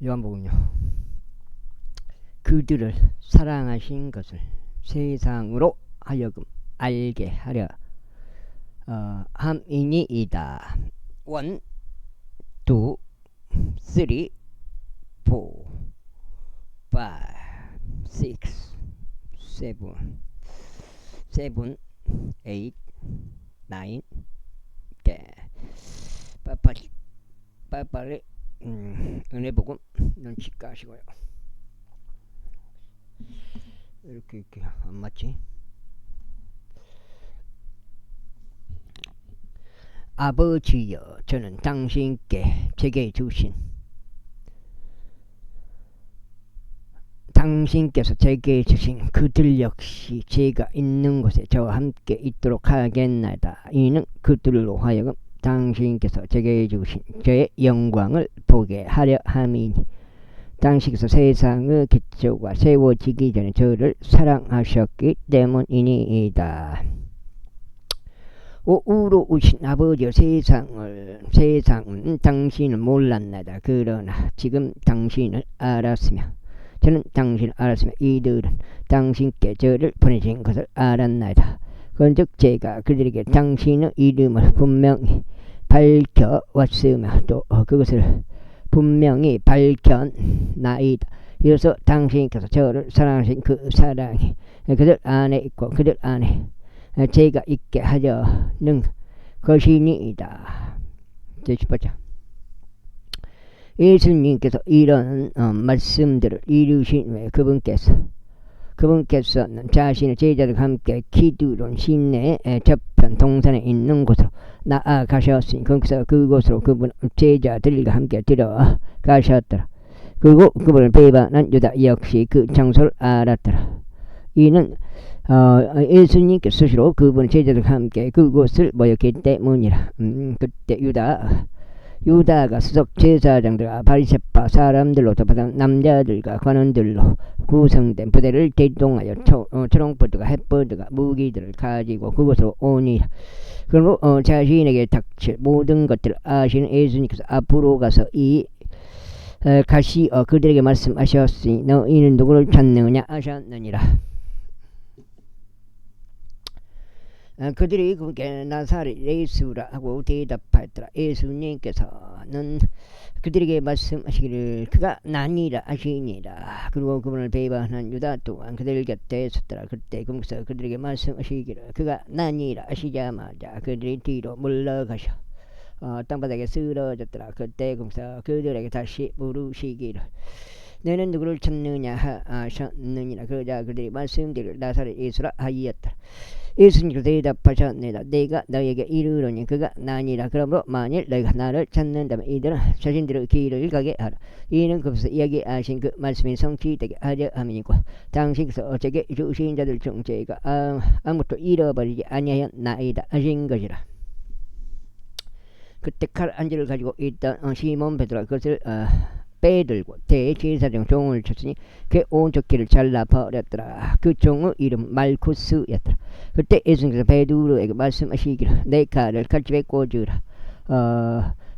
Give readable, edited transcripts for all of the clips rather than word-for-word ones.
요한복음요. 그들을 사랑하신 것을 세상으로 하여금 알게 하려 함이니이다. 1, 2, 3, 4, 5, 6, 7, 8, 9, 빨리빨리 은혜복음 눈치까 하시고요. 이렇게 안 맞지? 아버지여, 저는 당신께 제게 주신, 당신께서 제게 주신 그들 역시 제가 있는 곳에 저와 함께 있도록 하겠나이다. 이는 그들로 하여금 당신께서 제게 주신 저의 영광을 보게 하려 함이니, 당신께서 세상의 기초가 세워지기 전에 저를 사랑하셨기 때문이니이다. 우로 오신 아버지여, 세상은 당신을 몰랐나이다. 그러나 지금 당신을 알았으며 저는 당신을 알았으며 이들은 당신께 저를 보내신 것을 알았나이다. 그런즉 제가 그들에게 당신의 이름을 분명히 밝혀왔으며 또 그것을 분명히 밝혔나이다. 이로써 당신께서 저를 사랑하신 그 사랑이 그들 안에 있고 그들 안에 제가 있게 하려는 것이니이다. 제18장. 예수님께서 이런 말씀들을 이루신 후에 그분께서는 자신의 제자들과 함께 기드론 시내의 저편 동산에 있는 곳으로 나아가셨으니 거기서 그곳으로 그분 제자들과 함께 들어가셨더라. 그리고 그분을 배반한 유다 역시 그 장소를 알았더라. 이는 예수님께서 스스로 그분 제자들과 함께 그곳을 모였기 때문이라. 그때 유다가 수석 제사장들과 바리새파 사람들로 덮어진 남자들과 관원들로 구성된 부대를 대동하여 초롱포드가 햇버드가 무기들을 가지고 그곳으로 오니라. 그러므로 자신에게 닥칠 모든 것들을 아시는 예수님께서 앞으로 가서 가시어 그들에게 말씀하셨으니 너희는 누구를 찾느냐 하셨느니라. 그들이 그분께 나사렛 예수라 하고 대답하였더라. 예수님께서는 그들에게 말씀하시기를 그가 나니라 하시니라. 그리고 그분을 배반한 유다 또한 그들 곁에 섰더라. 그때 그분께서 그들에게 말씀하시기를 그가 나니라 하시자마자 그들이 뒤로 물러가셔 땅바닥에 쓰러졌더라. 그때 그분께서 그들에게 다시 물으시기를 너는 누구를 찾느냐 하셨느니라. 그러자 그들이 말씀드리기를 나사렛 예수라 하였더라. 예수님께서 대답하셨느니라. 내가 너에게 이르노니 그가 나니라. 그러므로 만일 너희가 나를 찾는다면 이들은 자신들의 길을 가게 하라. 이는 그것을 이야기하신 그 말씀이 성취되게 하려 함이니고 당신께서 어제게 주신 자들 중 제가 아무것도 잃어버리지 아니하였나이다 하신 것이라. 그때 칼 안지를 가지고 있던 시몬 베드로가 그것을 빼들고 대제사장 종을 쳤으니 그 오른쪽 귀를 잘라버렸더라. 그 종의 이름 말쿠스였더라. 그때 예수님께서 베드로에게 말씀하시기를 내 칼을 칼집에 꽂으라.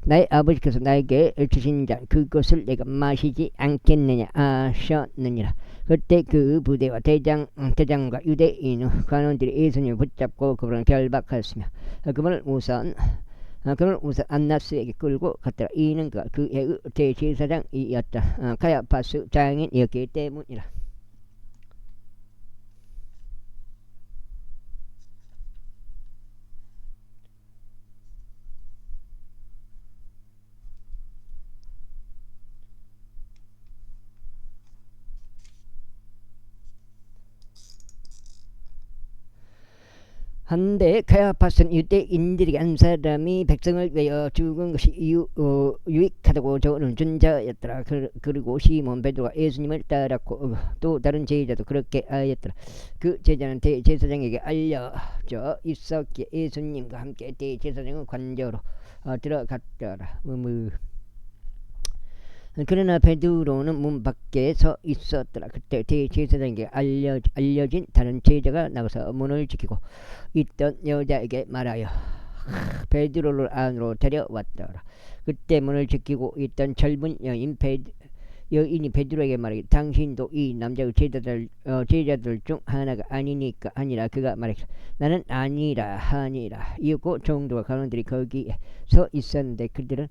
나의 아버지께서 나에게 주신 잔 그것을 내가 마시지 않겠느냐 하셨느니라. 그때 그 부대와 대장과 유대인 관원들이 예수님을 붙잡고 그분을 결박하였으며 그분을 우선 안나스에게 끌고 갔더라. 이는 그의 대제사장이었다. 가야파스 장인이었기 때문이라. 한데 가야파스는 유대인들에게 한 사람이 백성을 위하여 죽은 것이 유익하다고 저는 준 자였더라. 그리고 시몬 베드로가 예수님을 따랐고 또 다른 제자도 그렇게 하였더라. 그 제자는 대제사장에게 알려져 있었기에 예수님과 함께 대제사장의 관저로 들어갔더라. 그러나 베드로는 문 밖에 서 있었더라. 그때 대제사장에게 알려진 다른 제자가 나가서 문을 지키고 있던 여자에게 말하여 베드로를 안으로 데려왔더라. 그때 문을 지키고 있던 젊은 여인 여인이 베드로에게 말하기를 당신도 이 남자의 제자들 중 하나가 아니니까 아니라 그가 말하기를 나는 아니라 하니라. 이윽고 종들과 간원들이 거기에 서 있었는데 그들은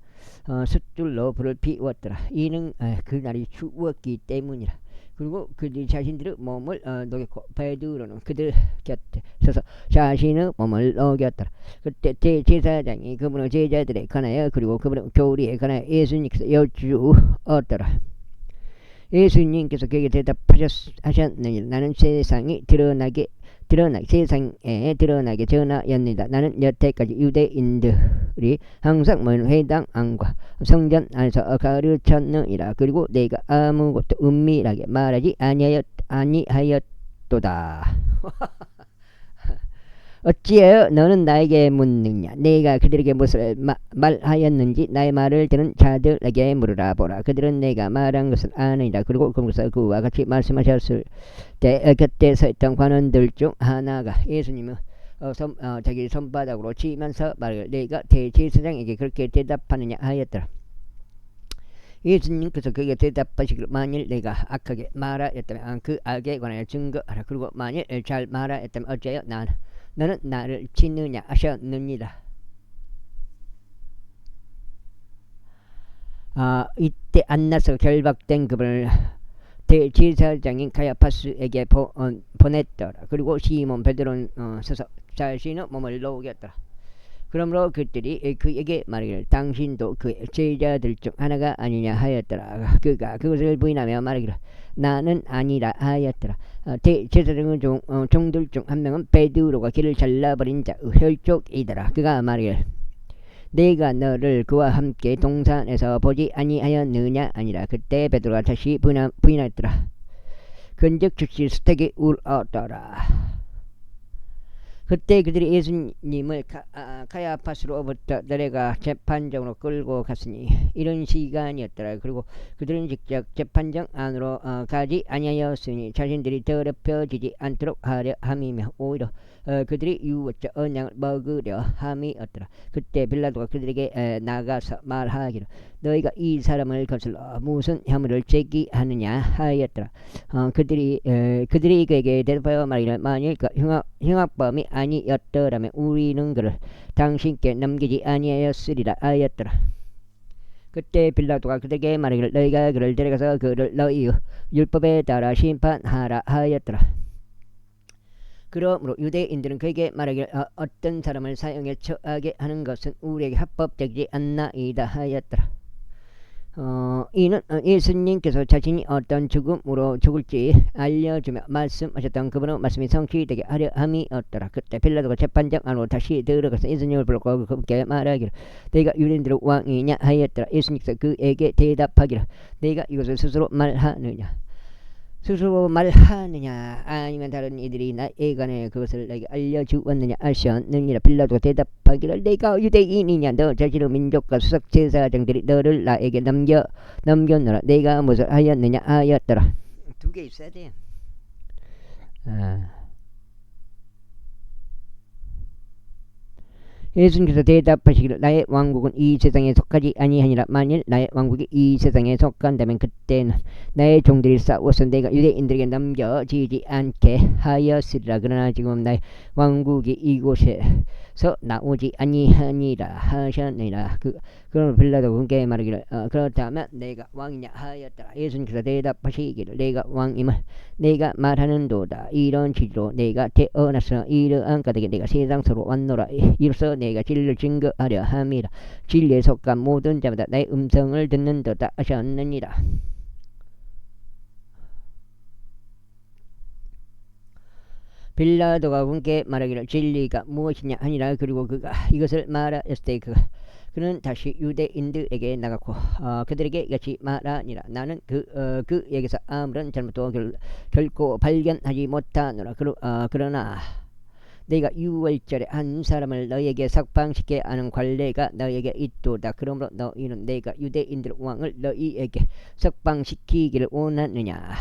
숫줄로 불을 피웠더라. 이는 그날이 추웠기 때문이라. 그리고 그들 자신들의 몸을 녹였고 베드로는 그들 곁에 서서 자신의 몸을 녹였더라. 그때 대제사장이 그분의 제자들에 관하여 그리고 그분의 교리에 관하여 예수님께서 여쭈었더라. 예수님께서 그에게 대답하셨느니라. 나는 세상에 드러나게 전하였느니라. 나는 여태까지 유대인들이 항상 모이는 회당 안과 성전 안에서 가르쳤느니라. 그리고 내가 아무것도 은밀하게 말하지 아니하였도다. 어찌하여 너는 나에게 묻느냐? 내가 그들에게 무엇을 말하였는지 나의 말을 듣는 자들에게 물으라 보라. 그들은 내가 말한 것을 아느니라. 그리고 그와 같이 말씀하셨을 때 곁에 서 있던 관원들 중 하나가 예수님은 자기 손바닥으로 치면서 말하기를 내가 대제사장에게 그렇게 대답하느냐 하였더라. 예수님께서 그에게 대답하시기를 만일 내가 악하게 말하였다면 그 악에 관하여 증거하라. 그리고 만일 잘 말하였다면 어찌하여 너는 나를 치느냐 하셨느니라. 이때 안나서 결박된 그분을 대제사장인 가야파스에게 보냈더라. 그리고 시몬 베드로는 서서 자신의 몸을 녹였더라. 그러므로 그들이 그에게 말하기를 당신도 그의 제자들 중 하나가 아니냐 하였더라. 그가 그것을 부인하며 말하기를 나는 아니라 하였더라. 대제사장 종들 중 한 명은 베드로가 길을 잘라버린 자의 혈족이더라. 그가 말하기를 내가 너를 그와 함께 동산에서 보지 아니하였느냐 아니라. 그때 베드로가 다시 부인하였더라. 그런즉 즉시 수탉이 울었더라. 그때 그들이 예수님을 가야파스로부터 내려가 재판정으로 끌고 갔으니 이런 시간이었더라. 그리고 그들은 직접 재판정 안으로 가지 아니하였으니 자신들이 더럽혀지지 않도록 하려 함이며 오히려 그들이 유언자 언약을 먹으려 함이었더라. 그때 빌라도가 그들에게 나가서 말하기를 너희가 이 사람을 거슬러 무슨 혐의를 제기하느냐 하였더라. 그들이 그에게 대답하여 말하기를 만일 그 흉악범이 아니었더라면 우리는 그를 당신께 넘기지 아니하였으리라 하였더라. 그때 빌라도가 그들에게 말하기를 너희가 그를 데려가서 그를 너희의 율법에 따라 심판하라 하였더라. 그러므로 유대인들은 그에게 말하기를 어떤 사람을 사형에 처하게 하는 것은 우리에게 합법되지 않나이다 하였더라. 이는 예수님께서 자신이 어떤 죽음으로 죽을지 알려주며 말씀하셨던 그분의 말씀이 성취되게 하려 함이었더라. 그때 빌라도가 재판장 안으로 다시 들어가서 예수님을 불렀고 그분께 말하기를 내가 유대인들의 왕이냐 하였더라. 예수님께서 그에게 대답하기를 내가 이것을 스스로 말하느냐 아니면 다른 이들이 나에 관해 그것을 내게 알려주었느냐 하셨느니라. 빌라도가 대답하기를 내가 유대인이냐 너 자신의 민족과 수석 제사장들이 너를 나에게 넘겼노라. 내가 무엇을 하였느냐 하였더라. 두 개 있어야 돼요. 예수님께서 대답하시기를 나의 왕국은 이 세상에 속하지 아니하니라. 만일 나의 왕국이 이 세상에 속한다면 그때는 나의 종들이 싸워서 내가 유대인들에게 넘겨지지 않게 하였으리라. 그러나 지금 나의 왕국이 이곳에서 나오지 아니하니라 하셨느니라. 그러면 빌라도가 그분께 말하기를 그렇다면 내가 왕이냐 하였더라. 예수님께서 대답하시기를 내가 왕임을 내가 말하는도다. 이런 취지로 내가 태어나서 이러한 까닭에 내가 세상으로 왔노라. 이로써 내가 진리를 증거하려 함이라. 진리에 속한 모든 자마다 나의 음성을 듣는도다 하셨느니라. 빌라도가 그분께 말하기를 진리가 무엇이냐 하니라. 그리고 그가 이것을 말하였을 때 그는 다시 유대인들에게 나갔고 그들에게 이같이 말하니라. 나는 그에게서 아무런 잘못도 결코 발견하지 못하노라. 그러나 내가 유월절에 한 사람을 너희에게 석방시켜 하는 관례가 너희에게 있도다. 그러므로 너희는 내가 유대인들 왕을 너희에게 석방시키기를 원하느냐.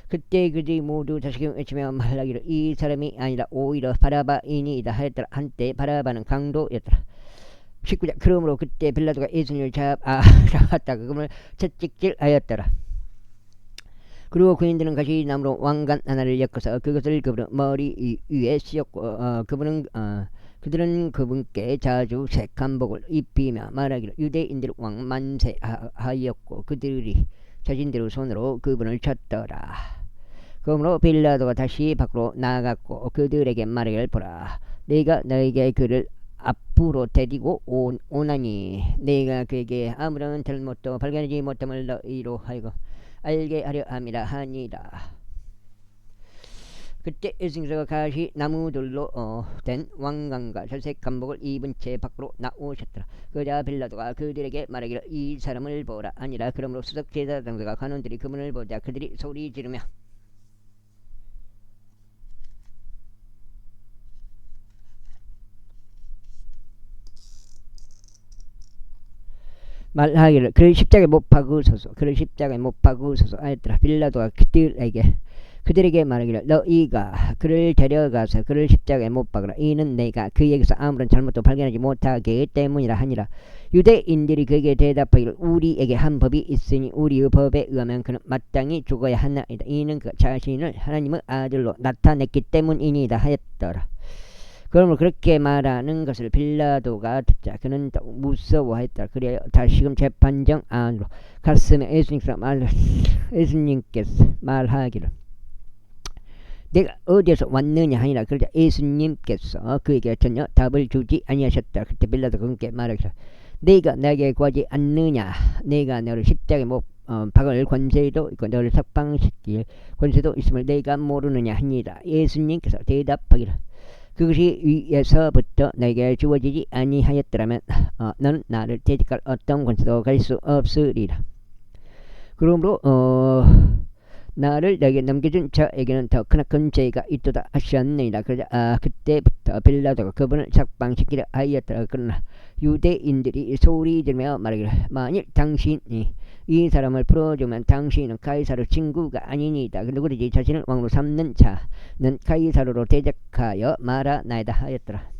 그때 그들이 모두 다시금 외치며 말하기를 이 사람이 아니라 오히려 바라바이니이다 하였더라. 한때 바라바는 강도였더라. 19장. 그러므로 그때 빌라도가 예수님을 잡았다가 그분을 채찍질하였더라. 그리고 그인들은 가시 나무로 왕관 하나를 엮어서 그것을 그분 머리 위에 씌웠고 그들은 그분께 자주 색한복을 입히며 말하기를 유대인들 왕 만세하였고 그들이 자신들의 손으로 그분을 쳤더라. 그러므로 빌라도가 다시 밖으로 나갔고 그들에게 말하기를 보라, 내가 너에게 그를 앞으로 데리고 오나니 내가 그에게 아무런 잘못도 발견하지 못함을 너희로 하여금 알게 하려 함이라 하니라. 그때 예수님께서 가시 나무들로 된 왕관과 절색 한복을 입은 채 밖으로 나오셨더라. 그자 빌라도가 그들에게 말하기를 이 사람을 보라 아니라. 그러므로 수석 제사장들과 관원들이 그분을 보자 그들이 소리 지르며 말하기를 그를 십자가에 못 박으소서, 그를 십자가에 못 박으소서 하였더라. 빌라도가 그들에게 말하기를 너희가 그를 데려가서 그를 십자가에 못 박으라. 이는 내가 그에게서 아무런 잘못도 발견하지 못하기 때문이라 하니라. 유대인들이 그에게 대답하기를 우리에게 한 법이 있으니 우리의 법에 의하면 그는 마땅히 죽어야 하나이다. 이는 그 자신을 하나님의 아들로 나타냈기 때문이니이다 하였더라. 그러므로 그렇게 말하는 것을 빌라도가 듣자 그는 더욱 무서워했더라. 그래야 다시금 재판정 안으로 갔으며 예수님께서 말하기를 내가 어디에서 왔느냐 하니라. 그러자 예수님께서 그에게 전혀 답을 주지 아니하셨다. 그때 빌라도가 그분께 말하기를 내가 내게 구하지 않느냐. 내가 너를 십자가에 못 박을 권세도 있고 너를 석방시킬 권세도 있음을 내가 모르느냐 하니라. 예수님께서 대답하기를 그것이 위에서부터 내게 주어지지 아니하였더라면 너는 나를 대적할 어떤 권세도 가질 수 없으리라. 그러므로 나를 내게 넘겨준 자에게는 더 크나큰 죄가 있도다 하셨느니라. 그러자 그때부터 빌라도가 그분을 석방시키려 하였더라. 그러나 유대인들이 소리지르며 말하기를 만일 당신이 이 사람을 풀어주면 당신은 가이사르 친구가 아니니이다. 누구든지 자신을 왕으로 삼는 자는 가이사르로 대적하여 말하나이다 하였더라.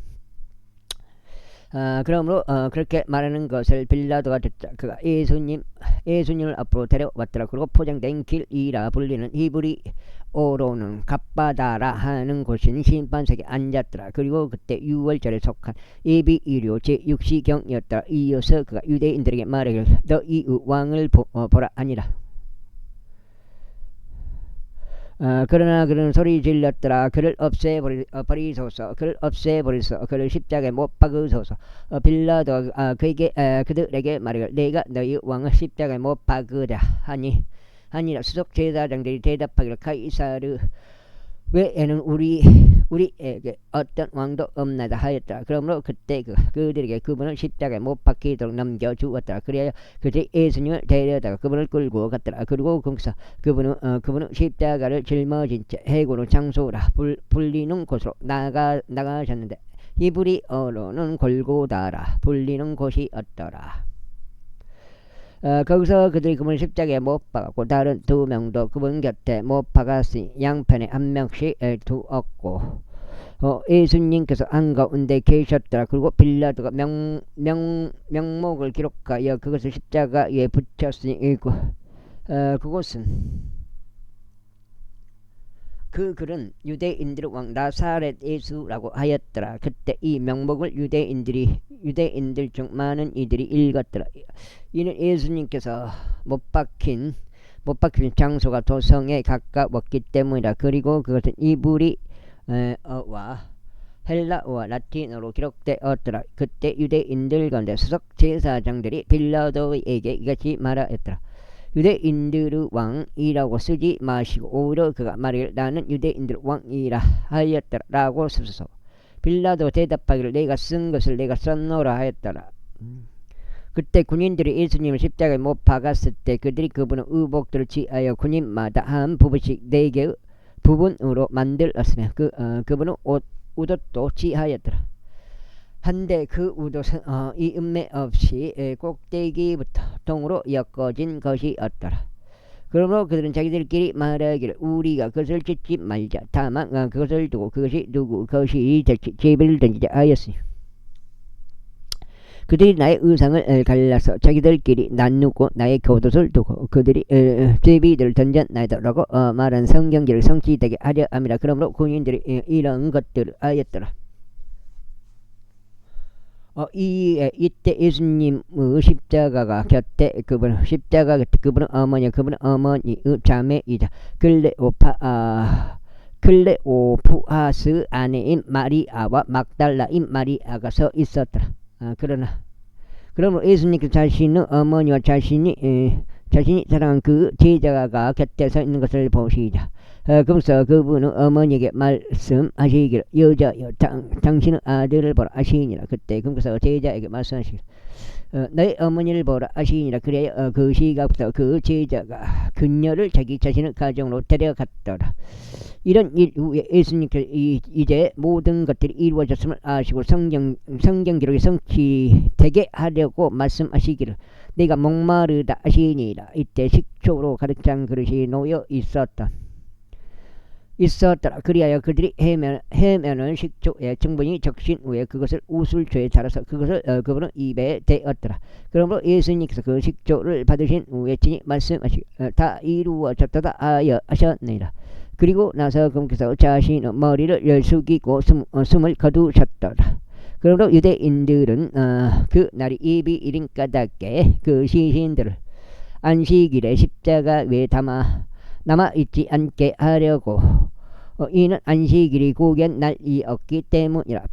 그러므로 그렇게 말하는 것을 빌라도가 듣자 그가 예수님을 앞으로 데려왔더라. 그리고 포장된 길이라 불리는 히브리어로는 갑바다라 하는 곳인 심판석에 앉았더라. 그리고 그때 6월절에 속한 예비일요 제6시경이었더라. 이어서 그가 유대인들에게 말하기를 너희의 왕을 보라 아니라. 그러나 그는 소리 질렀더라. 그를 없애버리소서, 그를 없애버리소서, 그를 십자가에 못 박으소서. 빌라도 그들에게 말하기를 내가 너희 왕을 십자가에 못 박으랴 하니라. 수석 제사장들이 대답하기를 가이사르 외에는 우리에게 어떤 왕도 없나이다 하였더라. 그러므로 그때 그들에게 그분을 십자가에 못 박히도록 넘겨주었더라. 그래야 그들이 예수님을 데려다가 그분을 끌고 갔더라. 그리고 거기서 그분은 십자가를 짊어진 채 해고로 장소라 불리는 곳으로 나가셨는데 히브리어로는 골고다라 불리는 곳이었더라. 거기서 그들이 그분을 십자가에 못 박았고 다른 2명도 그분 곁에 못 박았으니 양편에 1명씩 두었고 예수님께서 한가운데 계셨더라. 그리고 빌라도가 명목을 기록하여 그것을 십자가 위에 붙였으니 그곳은 그 글은 유대인들의 왕 나사렛 예수라고 하였더라. 그때 이 명목을 유대인들 중 많은 이들이 읽었더라. 이는 예수님께서 못 박힌 장소가 도성에 가까웠기 때문이다. 그리고 그것은 이브리어와 헬라어와 라틴어로 기록되었더라. 그때 유대인들 가운데 수석 제사장들이 빌라도에게 이같이 말하였더라. 유대인들의 왕이라고 쓰지 마시고 오히려 그가 말하기를 나는 유대인들의 왕이라 하였더라 라고 쓰소서. 빌라도 대답하기를 내가 쓴 것을 내가 썼노라 하였더라. 그때 군인들이 예수님을 십자가에 못 박았을 때 그들이 그분의 의복들을 취하여 군인마다 한 부분씩 4개의 부분으로 만들었으며 그분의 옷도 취하였더라. 한데 그 우도는 이 음매 없이 꼭대기부터 동으로 엮어진 것이었더라. 그러므로 그들은 자기들끼리 말하기를 우리가 그것을 찢지 말자. 다만 그것을 두고 그것이 누구 것이 될지 제비를 던지자 하였으니 그들이 나의 의상을 갈라서 자기들끼리 나누고 나의 겉옷을 두고 그들이 제비들을 던져나더라고 말한 성경기를 성취되게 하려 함이라. 그러므로 군인들이 이런 것들을 하였더라. 이때 예수님의 십자가가 곁에 십자가 곁에 그분은 어머니의 자매이자 클레오푸아스 아내인 마리아와 막달라인 마리아가 서 있었더라. 그러므로 예수님께서 자신의 어머니와 자신이 사랑한 그 제자가 곁에 서 있는 것을 보시자. 그러면서 그분은 어머니에게 말씀하시기를 여자여 당신의 아들을 보라 하시니라. 그때 그러면서 제자에게 말씀하시기를 너의 어머니를 보라 하시니라. 그래야 그 시각부터 그 제자가 그녀를 자기 자신의 가정으로 데려갔더라. 이런 일 후에 예수님께서 이제 모든 것들이 이루어졌음을 아시고 성경 기록이 성취되게 하려고 말씀하시기를 내가 목마르다 하시니라. 이때 식초로 가득 찬 그릇이 놓여 있었더라. 그리하여 그들이 해면을 식초에 충분히 적신 후에 그것을 우슬초에 달아서 그것을 그분은 입에 대었더라. 그러므로 예수님께서 그 식초를 받으신 후에 친히 말씀하시기 다 이루어졌다 하여 하셨느니라. 그리고 나서 그분께서 자신의 머리를 숙이고 숨을 거두셨더라. 그러므로 유대인들은 그 날이 예비일인 까닭에 그 시신들을 안식일에 십자가 위에 남아있지 않게 하려고 이는 안식일이 고견 날이었기 때문이라.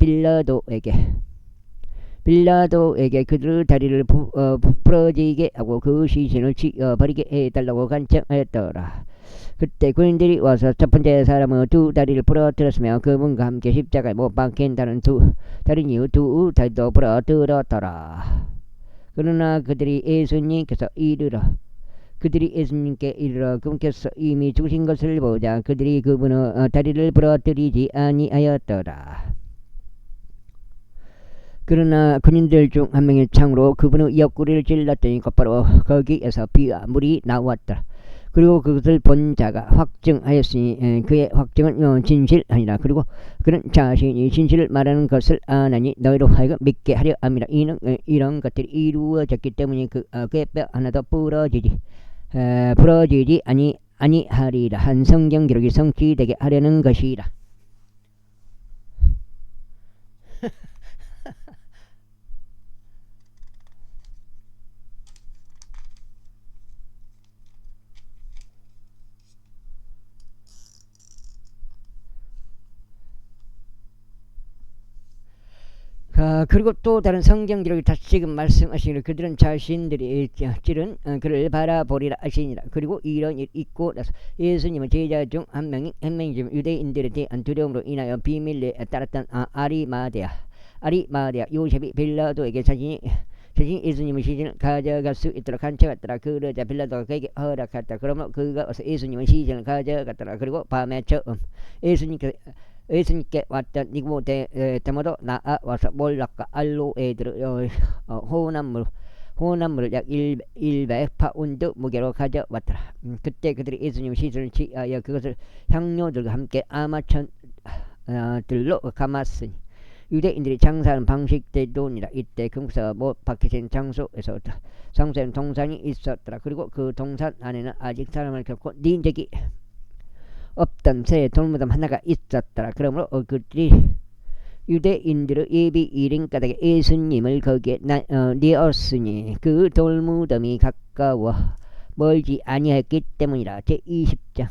빌라도에게 그들의 다리를 부러지게 하고 그 시신을 치어버리게 해달라고 간청하였더라. 그때 군인들이 와서 첫 번째 사람의 두 다리를 부러뜨렸으며 그분과 함께 십자가에 못 박힌 다른 다른 이유 두 다리도 부러뜨렸더라. 그러나 그들이 예수님께 이르러 그분께서 이미 죽으신 것을 보자 그들이 그분의 다리를 부러뜨리지 아니하였더라. 그러나 군인들 중 한 명이 창으로 그분의 옆구리를 찔렀더니 곧바로 거기에서 피와 물이 나왔더라. 그리고 그것을 본 자가 확증하였으니 그의 확증은 진실하니라. 그리고 그는 자신이 진실을 말하는 것을 아나니 너희로 하여금 믿게 하려 함이라. 이런 것들이 이루어졌기 때문에 그의 뼈 하나도 부러지지 아니하리라. 한 성경 기록이 성취되게 하려는 것이라. 그리고 또 다른 성경 기록이 다시금 말씀하시기를 그들은 자신들이 찌른 그를 바라보리라 하시니라. 그리고 이런 일 있고 나서 예수님은 제자 중 한 명이 유대인들에 대한 두려움으로 인하여 비밀리에 따랐던 아리마대아 요셉이 빌라도에게 자신이 예수님의 시신을 가져갈 수 있도록 간청했더라. 그러자 빌라도가 그에게 허락했다. 그러면 그가 와서 예수님의 시신을 가져갔더라. 그리고 밤에 처음 예수님께 왔던 니고데모도 나와서 몰락과 알로에들을 혼합물을 약 100파운드 무게로 가져왔더라. 그때 그들이 예수님 시신을 취하여 그것을 향료들과 함께 아마천들로 감았으니 유대인들이 장사하는 방식대로니라. 이때 금서 못 박히신 장소에는 동산이 있었더라. 그리고 그 동산 안에는 아직 사람을 겪고 닌 적이 없던 새 돌무덤 하나가 있었더라. 그러므로 그들이 유대인들의 예비일인 까닭에 예수님을 거기에 내었으니 그 돌무덤이 가까워 멀지 아니했기 때문이라. 제20장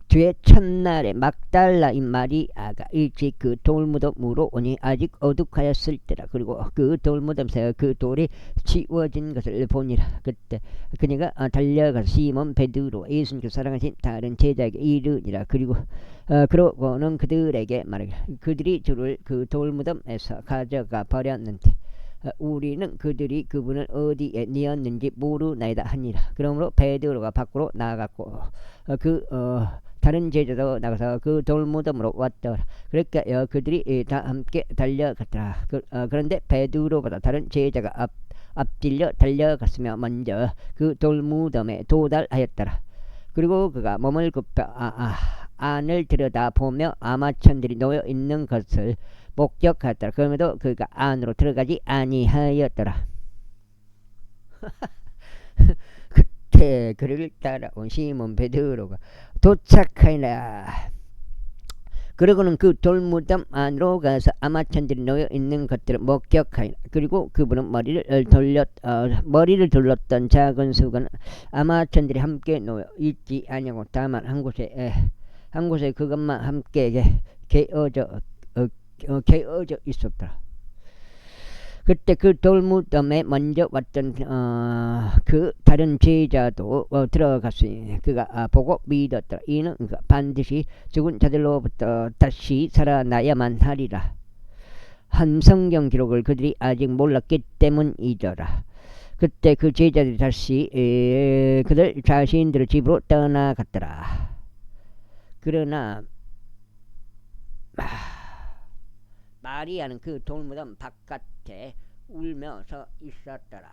주의 첫날에 막달라인 마리아가 일찍 그 돌무덤으로 오니 아직 어둑하였을 때라. 그리고 그 돌무덤에서 그 돌이 치워진 것을 보니라. 그때 그녀가 달려가서 시몬 베드로 예수님께서 사랑하신 다른 제자에게 이르니라. 그러고는 그들에게 말하기를 그들이 주를 그 돌무덤에서 가져가 버렸는데 우리는 그들이 그분을 어디에 뉘었는지 모르나이다 하니라. 그러므로 베드로가 밖으로 나아갔고 다른 제자도 나가서 그 돌무덤으로 왔더라. 그러니까 그들이 다 함께 달려갔더라. 그런데 베드로보다 다른 제자가 앞질려 달려갔으며 먼저 그 돌무덤에 도달하였더라. 그리고 그가 몸을 굽혀 안을 들여다보며 아마천들이 놓여 있는 것을 목격하였더라. 그럼에도 그가 안으로 들어가지 아니하였더라. 그때 그를 따라온 시몬 베드로가 도착하니라. 그러고는 그 돌무덤 안으로 가서 아마천들이 놓여 있는 것들을 목격하니라. 그리고 그분은 머리를 둘렀던 작은 수건 아마천들이 함께 놓여 있지 아니하고 다만 한 곳에 그것만 함께 개어져 있었더라. 그때 그 돌무덤에 먼저 왔던 그 다른 제자도 들어갔으니 그가 보고 믿었더라. 이는 그가 반드시 죽은 자들로부터 다시 살아나야만 하리라 한 성경 기록을 그들이 아직 몰랐기 때문이더라. 그때 그 제자들이 다시 그들 자신들의 집으로 떠나갔더라. 그러나 마리아는 그 돌무덤 바깥에 울며 서 있었더라.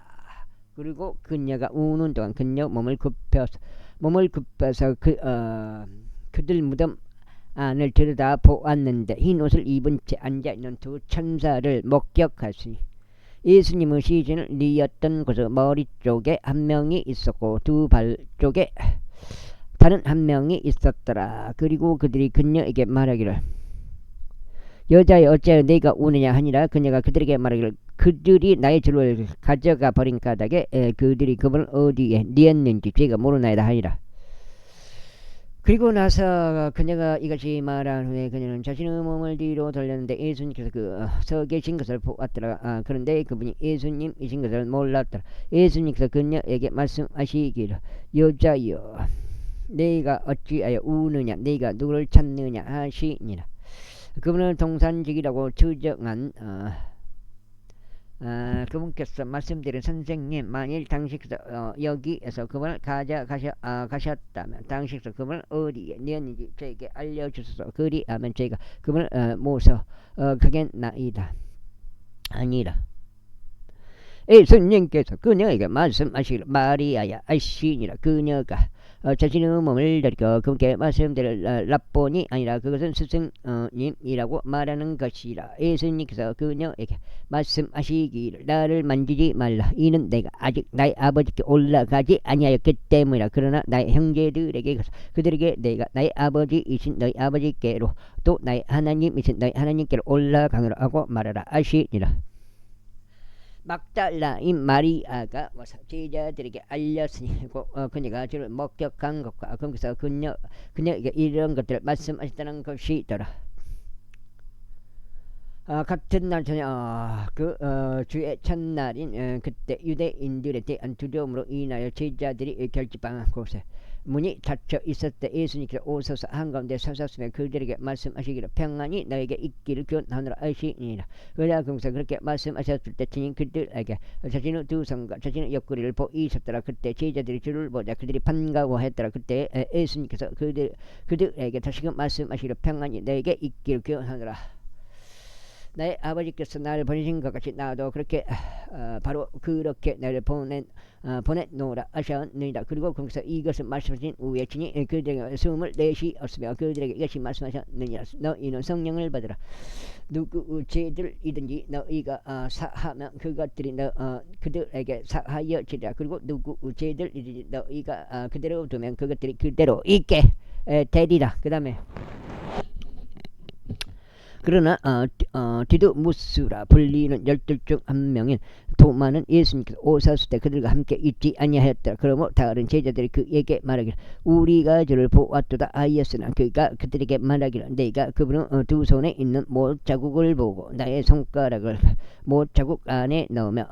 그리고 그녀가 우는 동안 그녀 몸을 굽혀서 그들 무덤 안을 들여다보았는데 흰 옷을 입은 채 앉아있는 두 천사를 목격하시니 예수님의 시신을 뉘었던 곳의 머리 쪽에 한 명이 있었고 두 발 쪽에 다른 한 명이 있었더라. 그리고 그들이 그녀에게 말하기를 여자여 어찌하여 네가 우느냐 하니라. 그녀가 그들에게 말하기를 그들이 나의 주를 가져가 버린 까닭에 그들이 그분을 어디에 뉘었는지 제가 모르나이다 하니라. 그리고 나서 그녀가 이같이 말한 후에 그녀는 자신의 몸을 뒤로 돌렸는데 예수님께서 서 계신 것을 보았더라. 그런데 그분이 예수님이신 것을 몰랐더라. 예수님께서 그녀에게 말씀하시기를 여자여 네가 어찌하여 우느냐 네가 누구를 찾느냐 하시니라. 그분은 동산직이라고 추정한 그분께서 말씀드린 선생님 만일 당신께서 여기에서 그분을 가셨다면 당신께서 그분을 어디에 뉘었는지 저에게 알려주소서. 그리하면 저희가 그분을 모셔 가겠나이다 아니라. 예수님께서 그녀에게 말씀하시기를 마리아야 하시니라. 그녀가 자신의 몸을 들고 그분께 말씀드릴 라보니 아니라 그것은 스승님이라고 말하는 것이라. 예수님께서 그녀에게 말씀하시기를 나를 만지지 말라. 이는 내가 아직 나의 아버지께 올라가지 아니하였기 때문이라. 그러나 나의 형제들에게 가서 그들에게 내가 나의 아버지이신 너희 아버지께로 또 나의 하나님이신 너희 하나님께로 올라가노라 하고 말하라 하시니라. 막달라인 마리아가 와서 제자들에게 알렸으니 그녀가 저를 목격한 것과 거기서 그녀에게 이런 것들을 말씀하셨다는 것이더라. 같은 날 저녁 주의 첫날인 그때 유대인들에 대한 두려움으로 인하여 제자들이 결집한 곳에 문이 닫혀 있을 때 예수님께서 오셔서 한가운데 서셨으며 그들에게 말씀하시기를 평안이 너에게 있기를 기원하노라 하시니라. 그러나 거기서 그렇게 말씀하셨을 때 주님 그들에게 자신의 두 손과 자신의 옆구리를 보이셨더라. 그때 제자들이 주를 보자 그들이 반가워했더라. 그때 예수님께서 그들에게 다시금 말씀하시기를 평안이 너에게 있기를 기원하노라. 나의 아버지께서 나를 보내신 것 같이 나도 그렇게 바로 그렇게 나를 보내노라 하셨느니라. 그리고 거기서 이것을 말씀하신 후에 친히 그들에게 숨을 내쉬었으며 그들에게 이것이 말씀하셨느니라. 너희는 성령을 받으라. 누구 죄들이든지 너희가 사하면 그것들이 그들에게 사하여지리라. 그리고 누구 죄들이든지 너희가 그대로 두면 그것들이 그대로 있게 되리라. 그 다음에 그러나 디두무스라 불리는 열둘 중 한 명인 도마는 예수님께서 오셨을 때 그들과 함께 있지 아니하였더라. 그러므로 다른 제자들이 그에게 말하기를 우리가 저를 보았도다 하였으나 그가 그들에게 말하기를 내가 그분의 두 손에 있는 못 자국을 보고 나의 손가락을 못 자국 안에 넣으며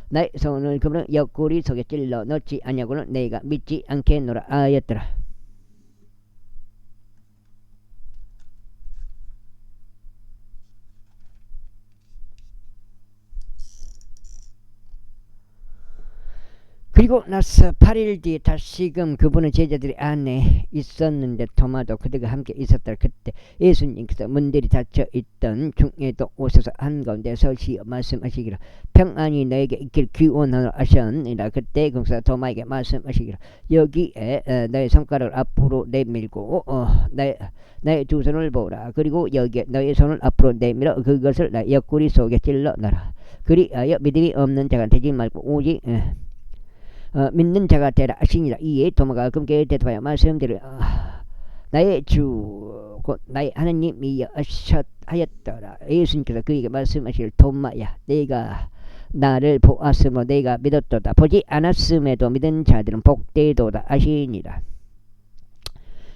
나의 손을 그분의 옆구리 속에 찔러 넣지 아니하고는 내가 믿지 않겠노라 하였더라. 그리고 나서 8일 뒤에 다시금 그분은 제자들이 안에 있었는데 토마도 그들과 함께 있었다. 그때 예수님께서 문들이 닫혀 있던 중에도 오셔서 한가운데 서시어 말씀하시기를 평안이 너에게 있길 기원하노라 하셨느니라. 그때 공사 토마에게 말씀하시기를 여기에 너의 손가락을 앞으로 내밀고 나의 두 손을 보라. 그리고 여기에 너의 손을 앞으로 내밀어 그것을 나의 옆구리 속에 찔러 넣어라. 그리하여 믿음이 없는 자가 되지 말고 오직 믿는 자가 되라 하시니라. 이에 도마가 금께 대답하여 말씀드려 나의 주 곧 나의 하나님이여 하였더라. 예수님께서 그에게 말씀하시길 도마야 내가 나를 보았으므로 내가 믿었도다. 보지 않았음에도 믿은 자들은 복되도다 하시니라.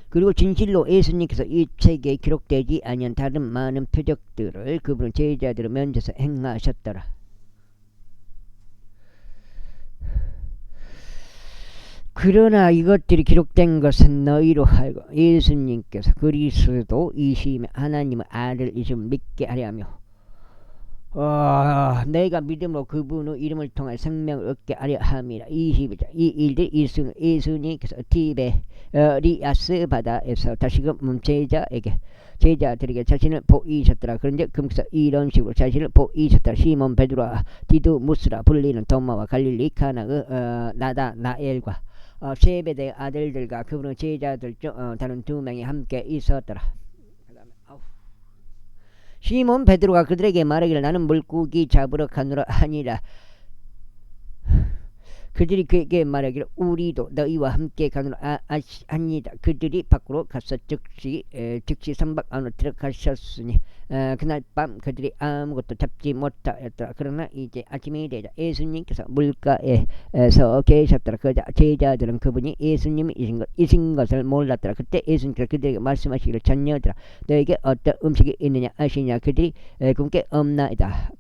그리고 진실로 예수님께서 이 책에 기록되지 아니한 다른 많은 표적들을 그분은 제자들을 면제서 행하셨더라. 그러나 이것들이 기록된 것은 너희로 하여금 예수님께서 그리스도이시며 하나님의 아들이심을 믿게 하려 하며 내가 믿음으로 그분의 이름을 통해 생명을 얻게 하려 함이라. 22절 이 일들이 예수님께서 티베리아스 바다에서 다시금 제자들에게 자신을 보이셨더라. 그런데 금서 이런 식으로 자신을 보이셨더라. 시몬 베드로와 디두무스라 불리는 도마와 갈릴리 가나의 나다나엘과 세베대의 아들들과 그분의 제자들 중 다른 두 명이 함께 있었더라. 시몬 베드로가 그들에게 말하기를 나는 물고기 잡으러 가노라 하니라. 그들이 그에게 말하기를 우리도 너희와 함께 가노라 하니라. 그들이 밖으로 가서 즉시 선박 안으로 들어가셨으니 그날 밤 그들이 아무것도 잡지 못하였더라. 그러나 이제 아침이 되자 예수님께서 물가에서 계셨더라. 그러자 제자들은 그분이 예수님이 이신 것을 몰랐더라. 그때 예수님께서 그들에게 말씀하시기를 자녀들아 너에게 어떤 음식이 있느냐 하시냐. 그들이 그분께 없나이다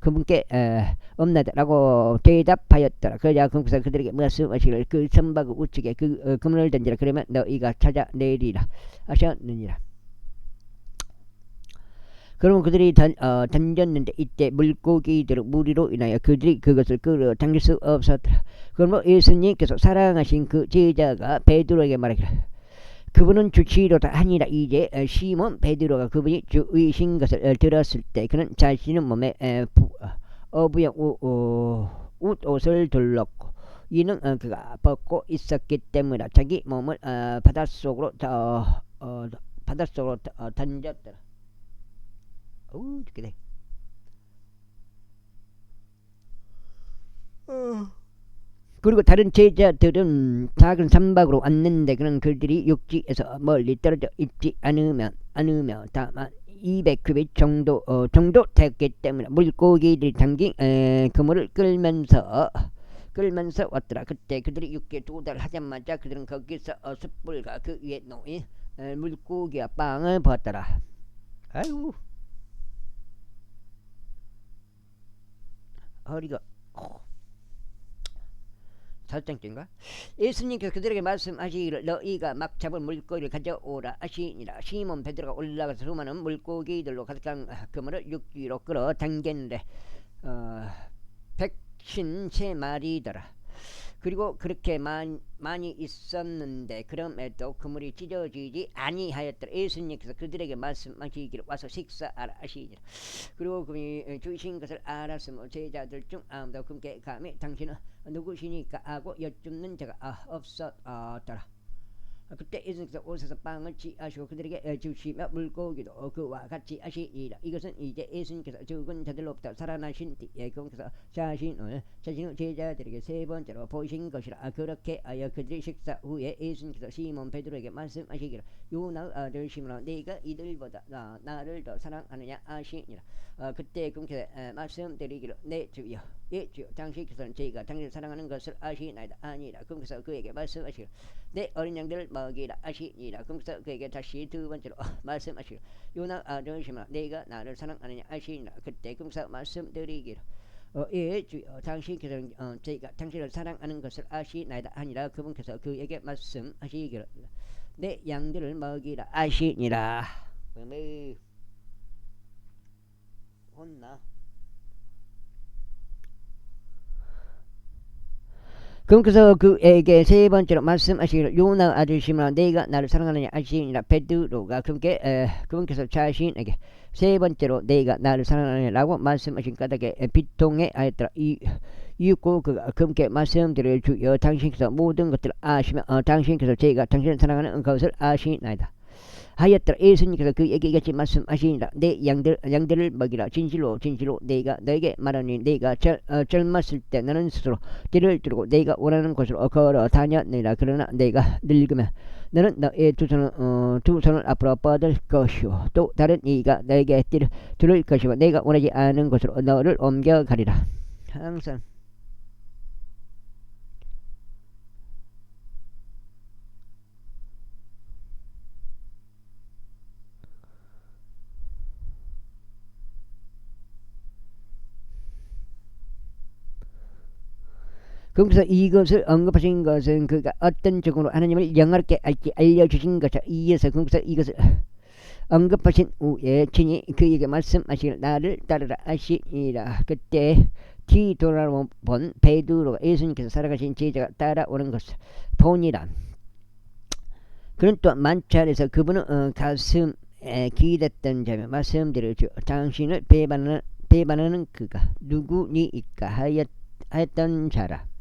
라고 대답하였더라. 그러자 그분께서 그들에게 말씀하시기를 그 선박의 우측에 그물을 던지라. 그러면 너희가 찾아내리라 하셨느니라. 그러면 그들이 던졌는데 이때 물고기들의 무리로 인하여 그들이 그것을 끌어당길 수 없었더라. 그러면 예수님께서 사랑하신 그 제자가 베드로에게 말하기를 그분은 주치로다 하니라. 이제 시몬 베드로가 그분이 주이신 것을 들었을 때 그는 자신의 몸에 어부형 옷을 둘렀고 이는 그가 벗고 있었기 때문이라. 자기 몸을 바닷속으로 던졌더라. 그래. 그리고 다른 제자들은 작은 선박으로 왔는데 그런 그들이 육지에서 멀리 떨어져 있지 않으며 다만 200규빗 정도 됐기 때문에 물고기들이 담긴 그물을 끌면서 왔더라. 그때 그들이 육지에 도달하자마자 그들은 거기서 숯불과 그 위에 놓인 물고기와 빵을 보았더라. 아이고 허리가 살짝인가? 예수님께서 그들에게 말씀하시기를 너희가 막 잡은 물고기를 가져오라 하시니라. 시몬 베드로가 올라가서 수많은 물고기들로 가득한 그물을 육지로 끌어 당겼는데 153마리더라. 그리고 그렇게 많이 있었는데 그럼에도 그물이 찢어지지 아니하였더라. 예수님께서 그들에게 말씀하시기를 와서 식사하라 하시니라. 그리고 그분이 주신 것을 알았으므로 제자들 중 아무도 그분께 감히 당신은 누구시니까 하고 여쭙는 자가 없었더라. 그때 예수님께서 오셔서 빵을 취하시고 그들에게 주시며 물고기도 그와 같이 하시니라. 이것은 이제 예수님께서 죽은 자들로부터 살아나신 뒤에 그분께서 자신의 제자들에게 세 번째로 보이신 것이라. 그렇게 하여 그들이 식사 후에 예수님께서 시몬 베드로에게 말씀하시기를 요나의 아들 시몬아 네가 이들보다 나를 더 사랑하느냐 하시니라. 그때 그분께서 말씀드리기를 네 주여 예 주여 당신께서는 저희가 당신을 사랑하는 것을 아시나이다. 아니라 그분께서 그에게 말씀하시기를 내 어린 양들을 먹이라 하시니라. 그분께서 그에게 다시 두 번째로 말씀하시기를 요나 아들 시몬아 네가 나를 사랑하느냐 하시니라. 그때 그분께서 말씀드리기를 예 주여 당신께서는 저희가 당신을 사랑하는 것을 아시나이다. 아니라 그분께서 그에게 말씀하시기를 내 양들을 먹이라 하시니라. 혼나. 그래서 그에게 세 번째로 말씀하시기를 요나 아들 시몬아 내가 나를 사랑하느냐 하시니라. 베드로가 그분께서 자신에게 세 번째로 내가 나를 사랑하느냐라고 말씀하신 까닭에 비통해 하였더라. 이윽고 그가 그분께 말씀드릴 주여 당신께서 모든 것들을 아시며 당신께서 제가 당신을 사랑하는 것을 아시나이다 하였더라. 예수님께서 그에게 이같이 말씀하시니라. 내 양들을 먹이라. 진실로 진실로 내가 너에게 말하니 내가 젊었을 때 너는 스스로 길을 두르고 내가 원하는 곳으로 걸어 다녔느니라. 그러나 내가 늙으면 너는 너의 두 손을 앞으로 뻗을 것이요 또 다른 이가 너에게 띠를 두를 것이고 내가 원하지 않은 곳으로 너를 옮겨가리라. 항상 그래서 이것을 언급하신 것은 그가 어떤 쪽으로 하나님을 영화롭게 알려주신 것에 이어서 그래서 이것을 언급하신 후에 친히 그에게 말씀하시기를 나를 따르라 하시니라. 그때 뒤돌아본 베드로가 예수님께서 살아가신 제자가 따라오는 것을 보니라. 그는 또 만찬에서 그분은 가슴에 기댔던 자며 말씀드려 주 당신을 배반하는 그가 누구니이까 하였던 자라.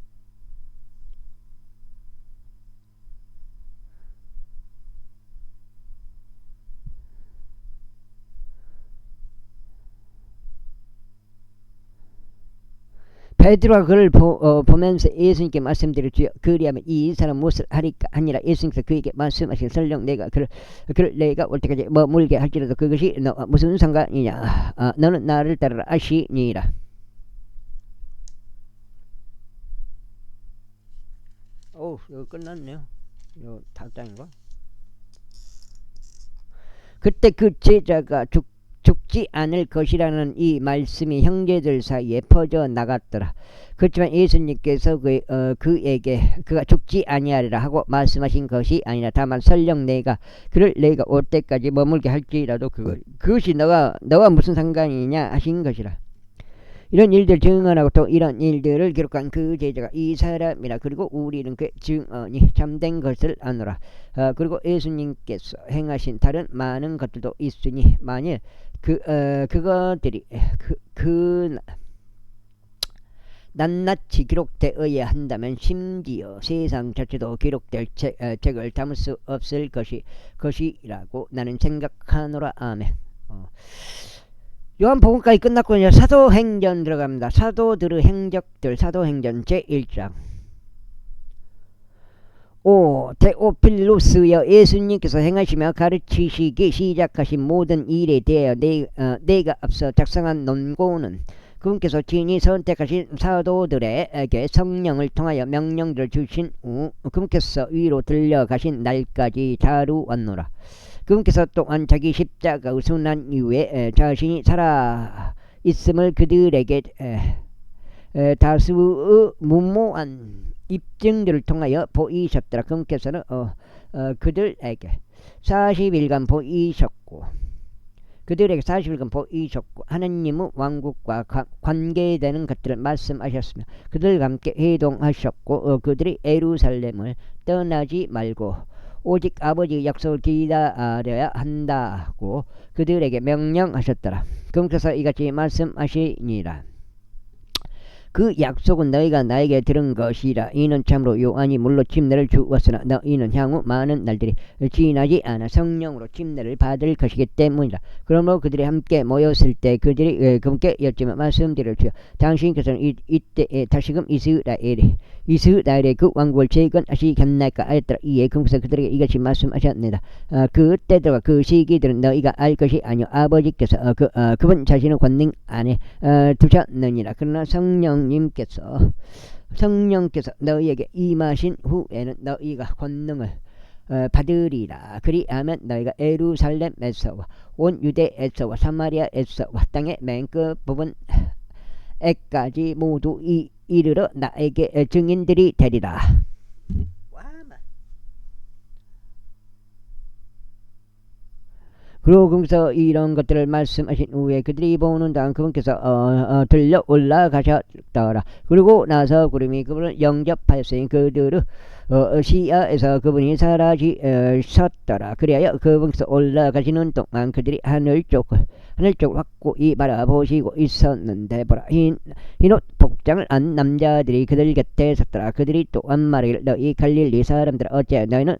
베드로가 그를 보면서 예수님께 말씀드렸지요. 그리하면 이 사람 무엇을 하리까 하니라. 예수님께서 그에게 말씀하신 설령 내가 그를 내가 올 때까지 머물게 할지라도 그것이 무슨 상관이냐. 너는 나를 따르라 하시니라. 오, 이거 끝났네요. 이거 다장인가? 그때 그 제자가 죽지 않을 것이라는 이 말씀이 형제들 사이에 퍼져 나갔더라. 그렇지만 예수님께서 그에게 그가 죽지 아니하리라 하고 말씀하신 것이 아니라 다만 설령 내가 올 때까지 머물게 할지라도 그것이 너와 무슨 상관이냐 하신 것이라. 이런 일들 증언하고 또 이런 일들을 기록한 그 제자가 이 사람이라. 그리고 우리는 그 증언이 참된 것을 아노라. 그리고 예수님께서 행하신 다른 많은 것들도 있으니 만일 그것들이 낱낱이 기록되어야 한다면 심지어 세상 자체도 기록될 책을 담을 수 없을 것이라고 나는 생각하노라. 아멘. 요한복음까지 끝났고 이제 사도행전 들어갑니다. 사도들의 행적들 사도행전 제1장. 데오필루스여 예수님께서 행하시며 가르치시기 시작하신 모든 일에 대하여 내가 앞서 작성한 논고는 그분께서 친히 선택하신 사도들에게 성령을 통하여 명령들을 주신 후 그분께서 위로 들려가신 날까지 다루었노라. 그분께서 또한 자기 십자가의 순환 이후에 자신이 살아 있음을 그들에게 다수의 무모한 입증들을 통하여 보이셨더라. 그분께서는 그들에게 40일간 보이셨고 하나님의 왕국과 관계되는 것들을 말씀하셨으며 그들과 함께 회동하셨고 그들이 예루살렘을 떠나지 말고 오직 아버지의 약속을 기다려야 한다고 그들에게 명령하셨더라. 그분께서 이같이 말씀하시니라. 그 약속은 너희가 나에게 들은 것이라. 이는 참으로 요한이 물로 침례를 주었으나 너희는 향후 많은 날들이 지나지 않아 성령으로 침례를 받을 것이기 때문이라. 그러므로 그들이 함께 모였을 때 그들이 그분께 여쭈며 말씀드렸지요. 당신께서는 이때에 다시금 이스라엘의 그 왕국을 재건하시겠나이까 하였더라. 이에 그분께서 그들에게 이같이 말씀하셨습니다. 그때들과 그 시기들은 너희가 알 것이 아니요 아버지께서 그분 자신의 권능 안에 두셨느니라. 그러나 성령께서 너희에게 임하신 후에는 너희가 권능을 받으리라. 그리하면 너희가 예루살렘에서와 온 유대에서와 사마리아에서와 땅의 맨 끝부분에까지 모두 이르러 나에게 증인들이 되리라. 그리고 거기서 이런 것들을 말씀하신 후에 그들이 보는 동안 그분께서 들려 올라가셨더라. 그리고 나서 구름이 그분을 영접하였으니 그들의 시야에서 그분이 사라지셨더라. 그리하여 그분께서 올라가시는 동안 그들이 하늘 쪽을 확고히 바라보시고 있었는데 보라, 흰옷 복장을 한 남자들이 그들 곁에 섰더라. 그들이 또한 말하기를 너희 갈릴리 사람들아 어째 너희는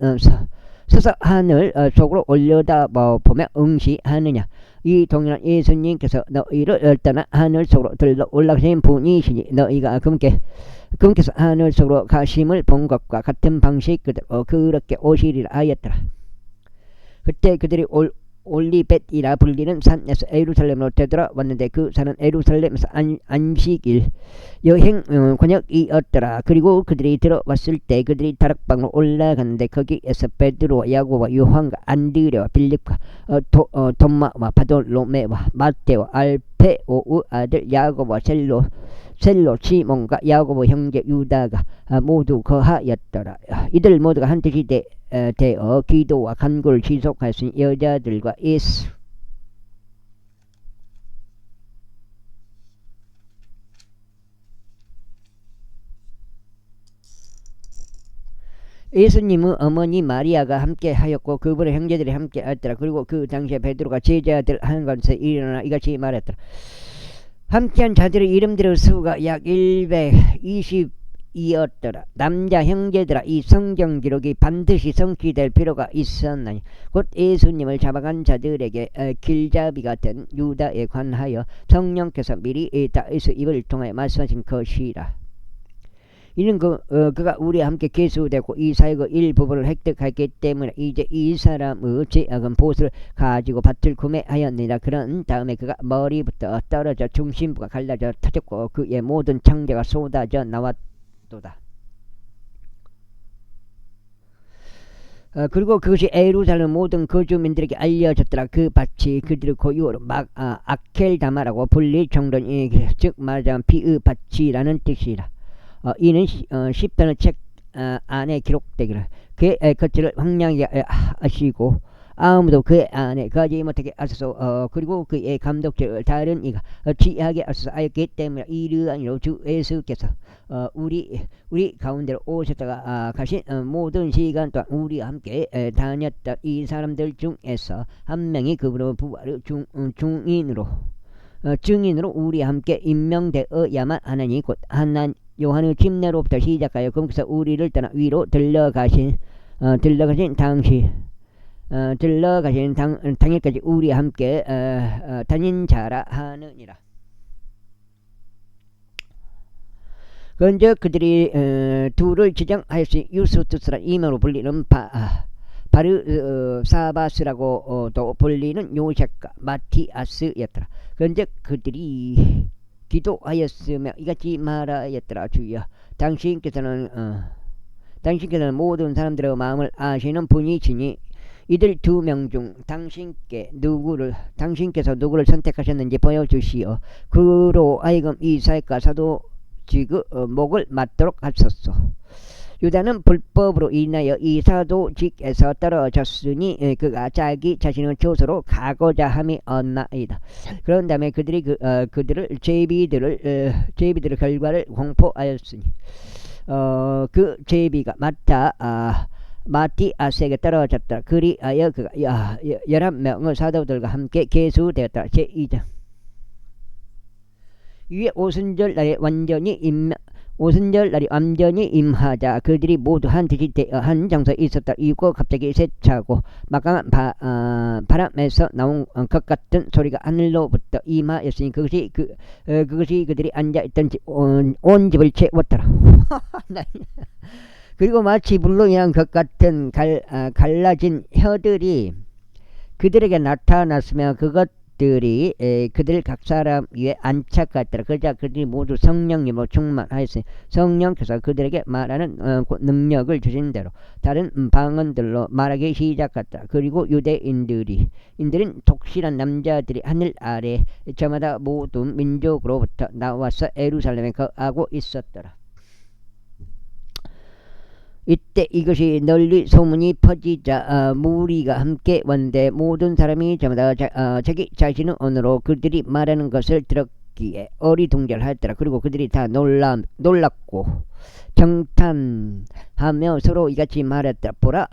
서서 하늘 속으로 올려다 보며 응시하느냐. 이 동일한 예수님께서 너희를 떠나 하늘 속으로 들러 올라가신 분이시니 너희가 그분께서 하늘 속으로 가심을 본 것과 같은 방식 그대로 그렇게 오시리라 하였더라. 그때 그들이 올리벳이라 불리는 산에서 예루살렘으로 되돌아왔는데 그 산은 예루살렘에서 안식일 여행 권역이었더라. 그리고 그들이 들어왔을 때 그들이 다락방으로 올라갔는데 거기에서 베드로와 야고보와 요한과 안드레와 빌립과 도마와 바돌로메와 마테와 알페오의 아들 야고보와 셀로 시몬과 야고보 형제 유다가 모두 거하였더라. 이들 모두가 한 뜻이 되어 기도와 간구를 지속하신 여자들과 예수님의 어머니 마리아가 함께 하였고 그분의 형제들이 함께 하였더라. 그리고 그 당시에 베드로가 제자들 한 곳에 일어나 이같이 말했더라. 함께한 자들의 이름들의 수가 약 120이었더라. 남자 형제들아, 이 성경 기록이 반드시 성취될 필요가 있었나니 곧 예수님을 잡아간 자들에게 길잡이가 된 유다에 관하여 성령께서 미리 다윗의 입을 통하여 말씀하신 것이라. 이는 그가 우리와 함께 계수되고 이 사역의 일부분을 획득했기 때문에 이제 이 사람의 죄악은 보수를 가지고 밭을 구매하였느니라. 그런 다음에 그가 머리부터 떨어져 중심부가 갈라져 터졌고 그의 모든 창자가 쏟아져 나왔도다. 그리고 그것이 예루살렘 모든 거주민들에게 알려졌더라. 그 밭이 그들의 고유로 아켈다마라고 불릴 정도니 즉 말하자면 비의 밭이라는 뜻이라. 이는 시편의 책 안에 기록되기를 그의 겉을 황량하게 하시고 아무도 그의 안에 거지 못하게 하소서. 그리고 그의 감독죄를 다른 이가 취하게 하소서 하였기 때문에 이르하니로 주 예수께서 우리 가운데로 오셨다가 가신 모든 시간 동안 우리와 함께 다녔던 이 사람들 중에서 한 명이 그분의 부활의 증인으로 우리와 함께 임명되어야만 하나니 곧 요한의 침례로부터 시작하여 그분께서 우리를 떠나 위로 들러가신 당일까지 우리와 함께 다닌 자라 하느니라. 그런즉 그들이 둘을 지정하였으니 유스투스라 이명으로 불리는 바르사바스라고 또 불리는 요셉과 마티아스였더라. 그런즉 그들이 기도하였으며 이같이 말하였더라. 주여, 당신께서는 모든 사람들의 마음을 아시는 분이시니 이들 2명 중 당신께서 누구를 선택하셨는지 보여주시어 그로 하여금 이 사역과 사도직의 목을 맞도록 하소서. 유다는 불법으로 인하여 이 사도직에서 떨어졌으니 그가 자기 자신의 조서로 가고자 함이 없나이다. 그런 다음에 그들이 그들을 제비들의 결과를 공포하였으니 그 제비가 마티아스에게 떨어졌더라. 그리하여 그가 11명의 사도들과 함께 계수되었더라. 제2장. 위에 오순절 날에 완전히 임하자 그들이 모두 한 뜻이 되어 한 장소에 있었다. 이고 갑자기 세차고 막강한 바람에서 나온 것 같은 소리가 하늘로부터 임하였으니 그것이 그들이 앉아있던 온 집을 채웠더라. 그리고 마치 불로 인한 것 같은 갈라진 혀들이 그들에게 나타났으며 그것들이 그들 각 사람 위에 안착하였더라. 그러자 그들이 모두 성령님으로 충만하였으니 성령께서 그들에게 말하는 능력을 주신 대로 다른 방언들로 말하기 시작했다. 그리고 인들은 독실한 남자들이 하늘 아래 저마다 모든 민족으로부터 나와서 예루살렘에 거하고 있었더라. 이때 이것이 널리 소문이 퍼지자 무리가 함께 왔는데 모든 사람이 저마다 자기 자신의 언어로 그들이 말하는 것을 들었기에 어리둥절하였더라. 그리고 그들이 다 놀랐고 정탄하며 서로 이같이 말했더라. 보라,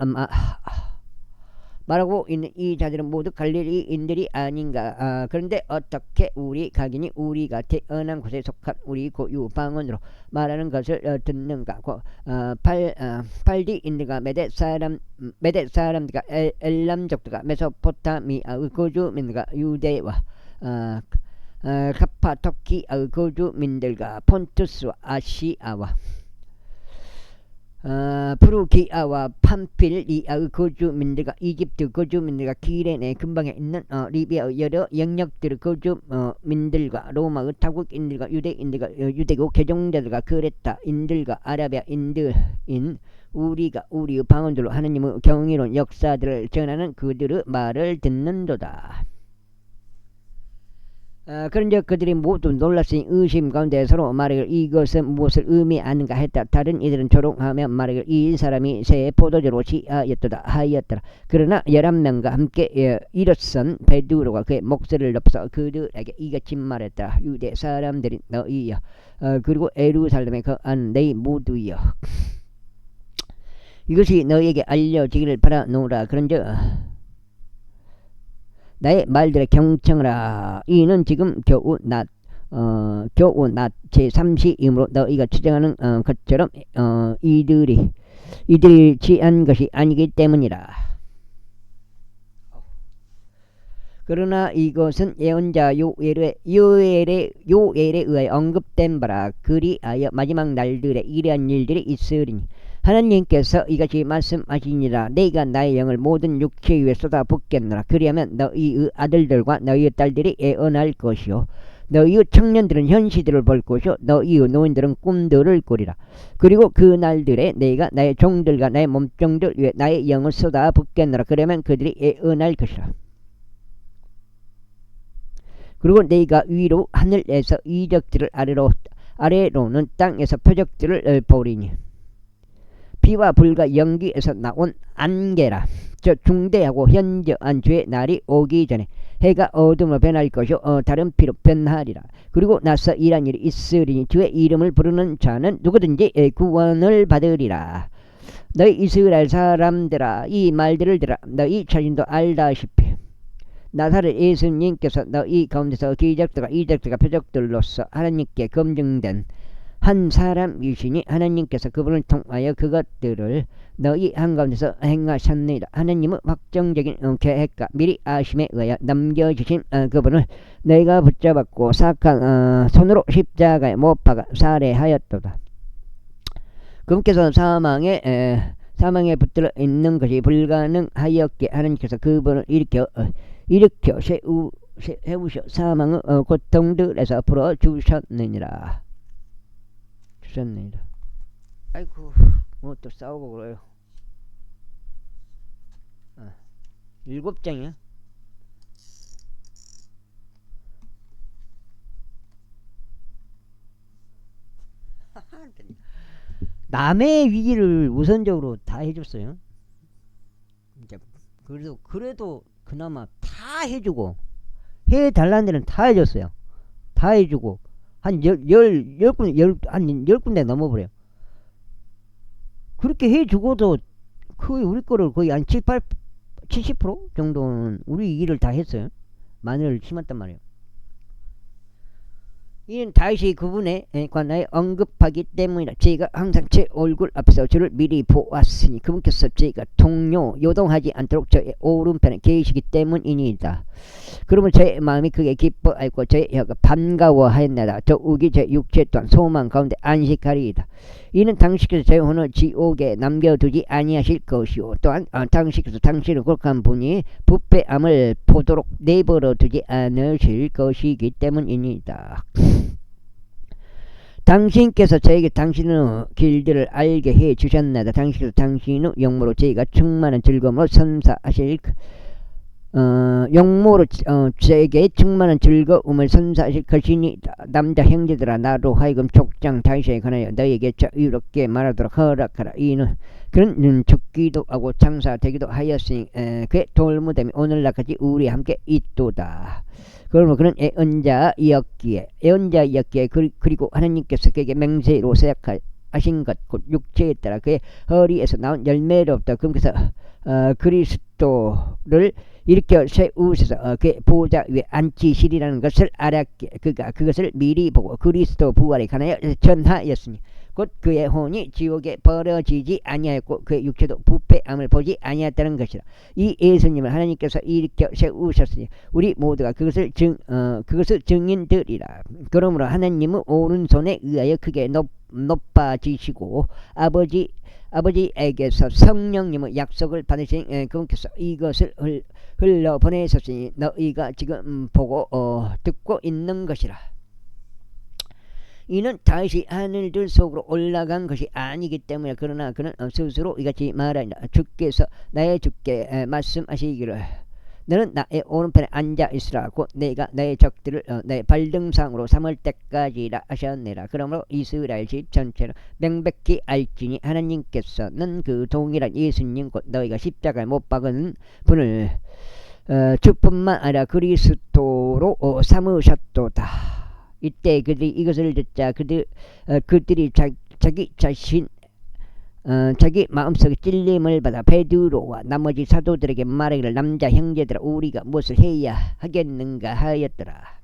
말하고 있는 이 자들은 모두 갈릴리인들이 아닌가. 그런데 어떻게 우리 각인이 우리가 태어난 곳에 속한 우리 고유 방언으로 말하는 것을 듣는가. 팔디인들과 메대 사람들과 엘람족들과 메소포타미아의 거주민들과 유대와 카파토키아의 거주민들과 폰투스와 아시아와 프루기아와 팜필리아의 거주민들과 이집트 거주민들과 기레네 근방에 있는 리비아의 여러 영역들의 거주민들과 로마의 타국인들과 유대인들과 유대국 개종자들과 그레타인들과 아라비아인들인 우리가 우리의 방언들로 하나님의 경이로운 역사들을 전하는 그들의 말을 듣는도다. 그런즉 그들이 모두 놀랐으니 의심 가운데 서로 말하기를 이것은 무엇을 의미하는가 했다. 다른 이들은 조롱하며 말하기를 이 사람이 새 포도주로 취하였도다 하였더라. 그러나 11명과 함께 일어선 베드로가 그의 목소리를 높여서 그들에게 이같이 말했다. 유대 사람들이 너희여 그리고 예루살렘에 거하는 너희 모두여 이것이 너희에게 알려지기를 바라노라. 그런즉 나의 말들에 경청하라. 이는 지금 겨우 낮 제3시이므로 너희가 추정하는 것처럼 이들이 취한 것이 아니기 때문이라. 그러나 이것은 예언자 요엘에 의하여 언급된 바라. 그리하여 마지막 날들에 이러한 일들이 있으리니 하나님께서 이같이 말씀하시니라. 내가 나의 영을 모든 육체 위에 쏟아붓겠노라. 그리하면 너희의 아들들과 너희의 딸들이 예언할 것이요 너희의 청년들은 현시들을 볼 것이요 너희의 노인들은 꿈들을 꾸리라. 그리고 그 날들에 내가 나의 종들과 나의 몸종들 위에 나의 영을 쏟아붓겠노라. 그러면 그들이 예언할 것이라. 그리고 내가 위로 하늘에서 이적들을 아래로는 땅에서 표적들을 보리니 피와 불과 연기에서 나온 안개라. 저 중대하고 현저한 주의 날이 오기 전에 해가 어둠으로 변할 것이요 다른 피로 변하리라. 그리고 나서 이란 일이 있으리니 주의 이름을 부르는 자는 누구든지 구원을 받으리라. 너희 이스라엘 사람들아 이 말들을 들어. 너희 자신도 알다시피 나사렛 예수님께서 너희 가운데서 기적들과 이적들과 표적들로서 하나님께 검증된 한 사람이시니 하나님께서 그분을 통하여 그것들을 너희 한가운데서 행하셨느니라. 하나님의 확정적인 계획과 미리 아심에 의하여 남겨주신 그분을 너희가 붙잡았고 사악한 손으로 십자가에 못 박아 살해하였도다. 그분께서 사망에 붙들어 있는 것이 불가능하였기에 하나님께서 그분을 일으켜 세우셔 사망의 고통들에서 풀어주셨느니라. 아이고 뭐 또 싸우고 그래요. 7장이야. 남의 위기를 우선적으로 다 해줬어요. 그래도 그나마 다 해주고 해달라는 데는 다 해줬어요. 다 해주고 한 10군데 넘어버려요. 그렇게 해주고도 거의 우리 거를 거의 한 70% 정도는 우리 일을 다 했어요. 마늘을 심었단 말이에요. 이는 다윗이 그분에 관하여 언급하기 때문이라. 제가 항상 제 얼굴 앞에서 저를 미리 보았으니 그분께서 제가 요동하지 않도록 저의 오른편에 계시기 때문이니이다. 그러면 저의 마음이 크게 기뻐하였고 저의 혀가 반가워하였나이다. 더욱이 제 육체 또한 소망 가운데 안식하리이다. 이는 당신께서 제 혼을 지옥에 남겨두지 아니하실 것이요 또한 당신께서 당신을 거룩한 분이 부패함을 보도록 내버려 두지 않으실 것이기 때문이니이다. 당신께서 저에게 당신의 길들을 알게 해 주셨나이다. 당신께서 당신의 영으로 저희가 충만한 즐거움으로 선사하실 용모로 제게 충만한 즐거움을 선사하실 것이니이다. 남자 형제들아 나로 하여금 족장 다윗에 관하여 너에게 자유롭게 말하도록 허락하라. 이는 그는 죽기도 하고 장사되기도 하였으니 그의 돌무덤이 오늘날까지 우리와 함께 있도다. 그러므로 그는 애언자이었기에 그리고 하나님께서 그에게 맹세로 세약하신 것 곧 육체에 따라 그의 허리에서 나온 열매로부터 그분께서 그리스도를 일으켜 세우셔서 그의 보좌 위에 앉히시리라는 것을 알았기에 그가 그것을 미리 보고 그리스도 부활에 관하여 전하였으니 곧 그의 혼이 지옥에 버려지지 아니하였고 그의 육체도 부패함을 보지 아니하였다는 것이라. 이 예수님을 하나님께서 일으켜 세우셨으니 우리 모두가 그것을 증인들이라. 그러므로 하나님은 오른손에 의하여 크게 높아지시고 아버지에게서 성령님의 약속을 받으신 그분께서 이것을 흘러보내셨으니 너희가 지금 보고 듣고 있는 것이라. 이는 다시 하늘들 속으로 올라간 것이 아니기 때문에 그러나 그는 스스로 이같이 말하니라. 주께서 나의 주께 말씀하시기를 너는 나의 오른편에 앉아 있으라고 내가 나의 적들을 나의 발등상으로 삼을 때까지라 하셨느니라. 그러므로 이스라엘 집 전체는 명백히 알지니 하나님께서는 그 동일한 예수님 곧 너희가 십자가에 못 박은 분을 주뿐만 아니라 그리스도로 삼으셨도다. 이때 그들이 이것을 듣자 그들이 자기 자신 자기 마음속에 찔림을 받아 베드로와 나머지 사도들에게 말하기를 남자 형제들아 우리가 무엇을 해야 하겠는가 하였더라.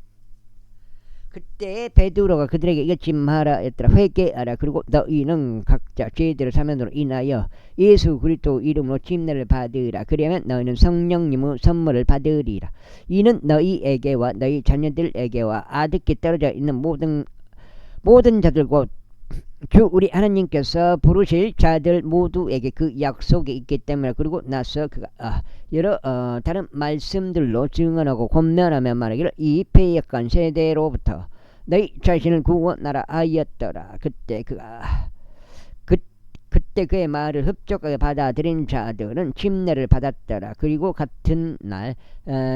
그때 베드로가 그들에게 이같이 말하였더라. 회개하라. 그리고 너희는 각자 죄들의 사면으로 인하여 예수 그리스도 이름으로 침례를 받으라. 그러면 너희는 성령님의 선물을 받으리라. 이는 너희에게와 너희 자녀들에게와 아득히 떨어져 있는 모든 자들과 주 우리 하나님께서 부르실 자들 모두에게 그 약속이 있기 때문에 그리고 나서 그가 여러 다른 말씀들로 증언하고 권면하며 말하기를 이 패역한 세대로부터 너희 자신을 구원하라 하였더라. 그때 그의 말을 흡족하게 받아들인 자들은 침례를 받았더라. 그리고 같은 날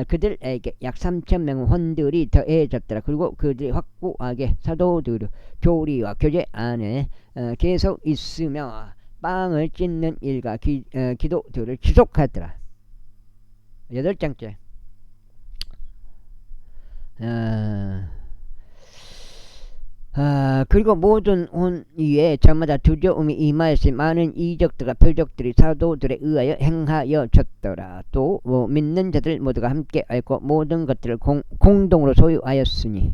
그들에게 약 3,000명의 혼들이 더해졌더라. 그리고 그들이 확고하게 사도들의 교리와 교제 안에 계속 있으며 빵을 찢는 일과 기도들을 지속하더라. 8장째. 그리고 모든 온 위에 저마다 두려움이 임하였으니 많은 이적들과 표적들이 사도들에 의하여 행하여졌더라. 또 믿는 자들 모두가 함께 알고 모든 것들을 공동으로 소유하였으니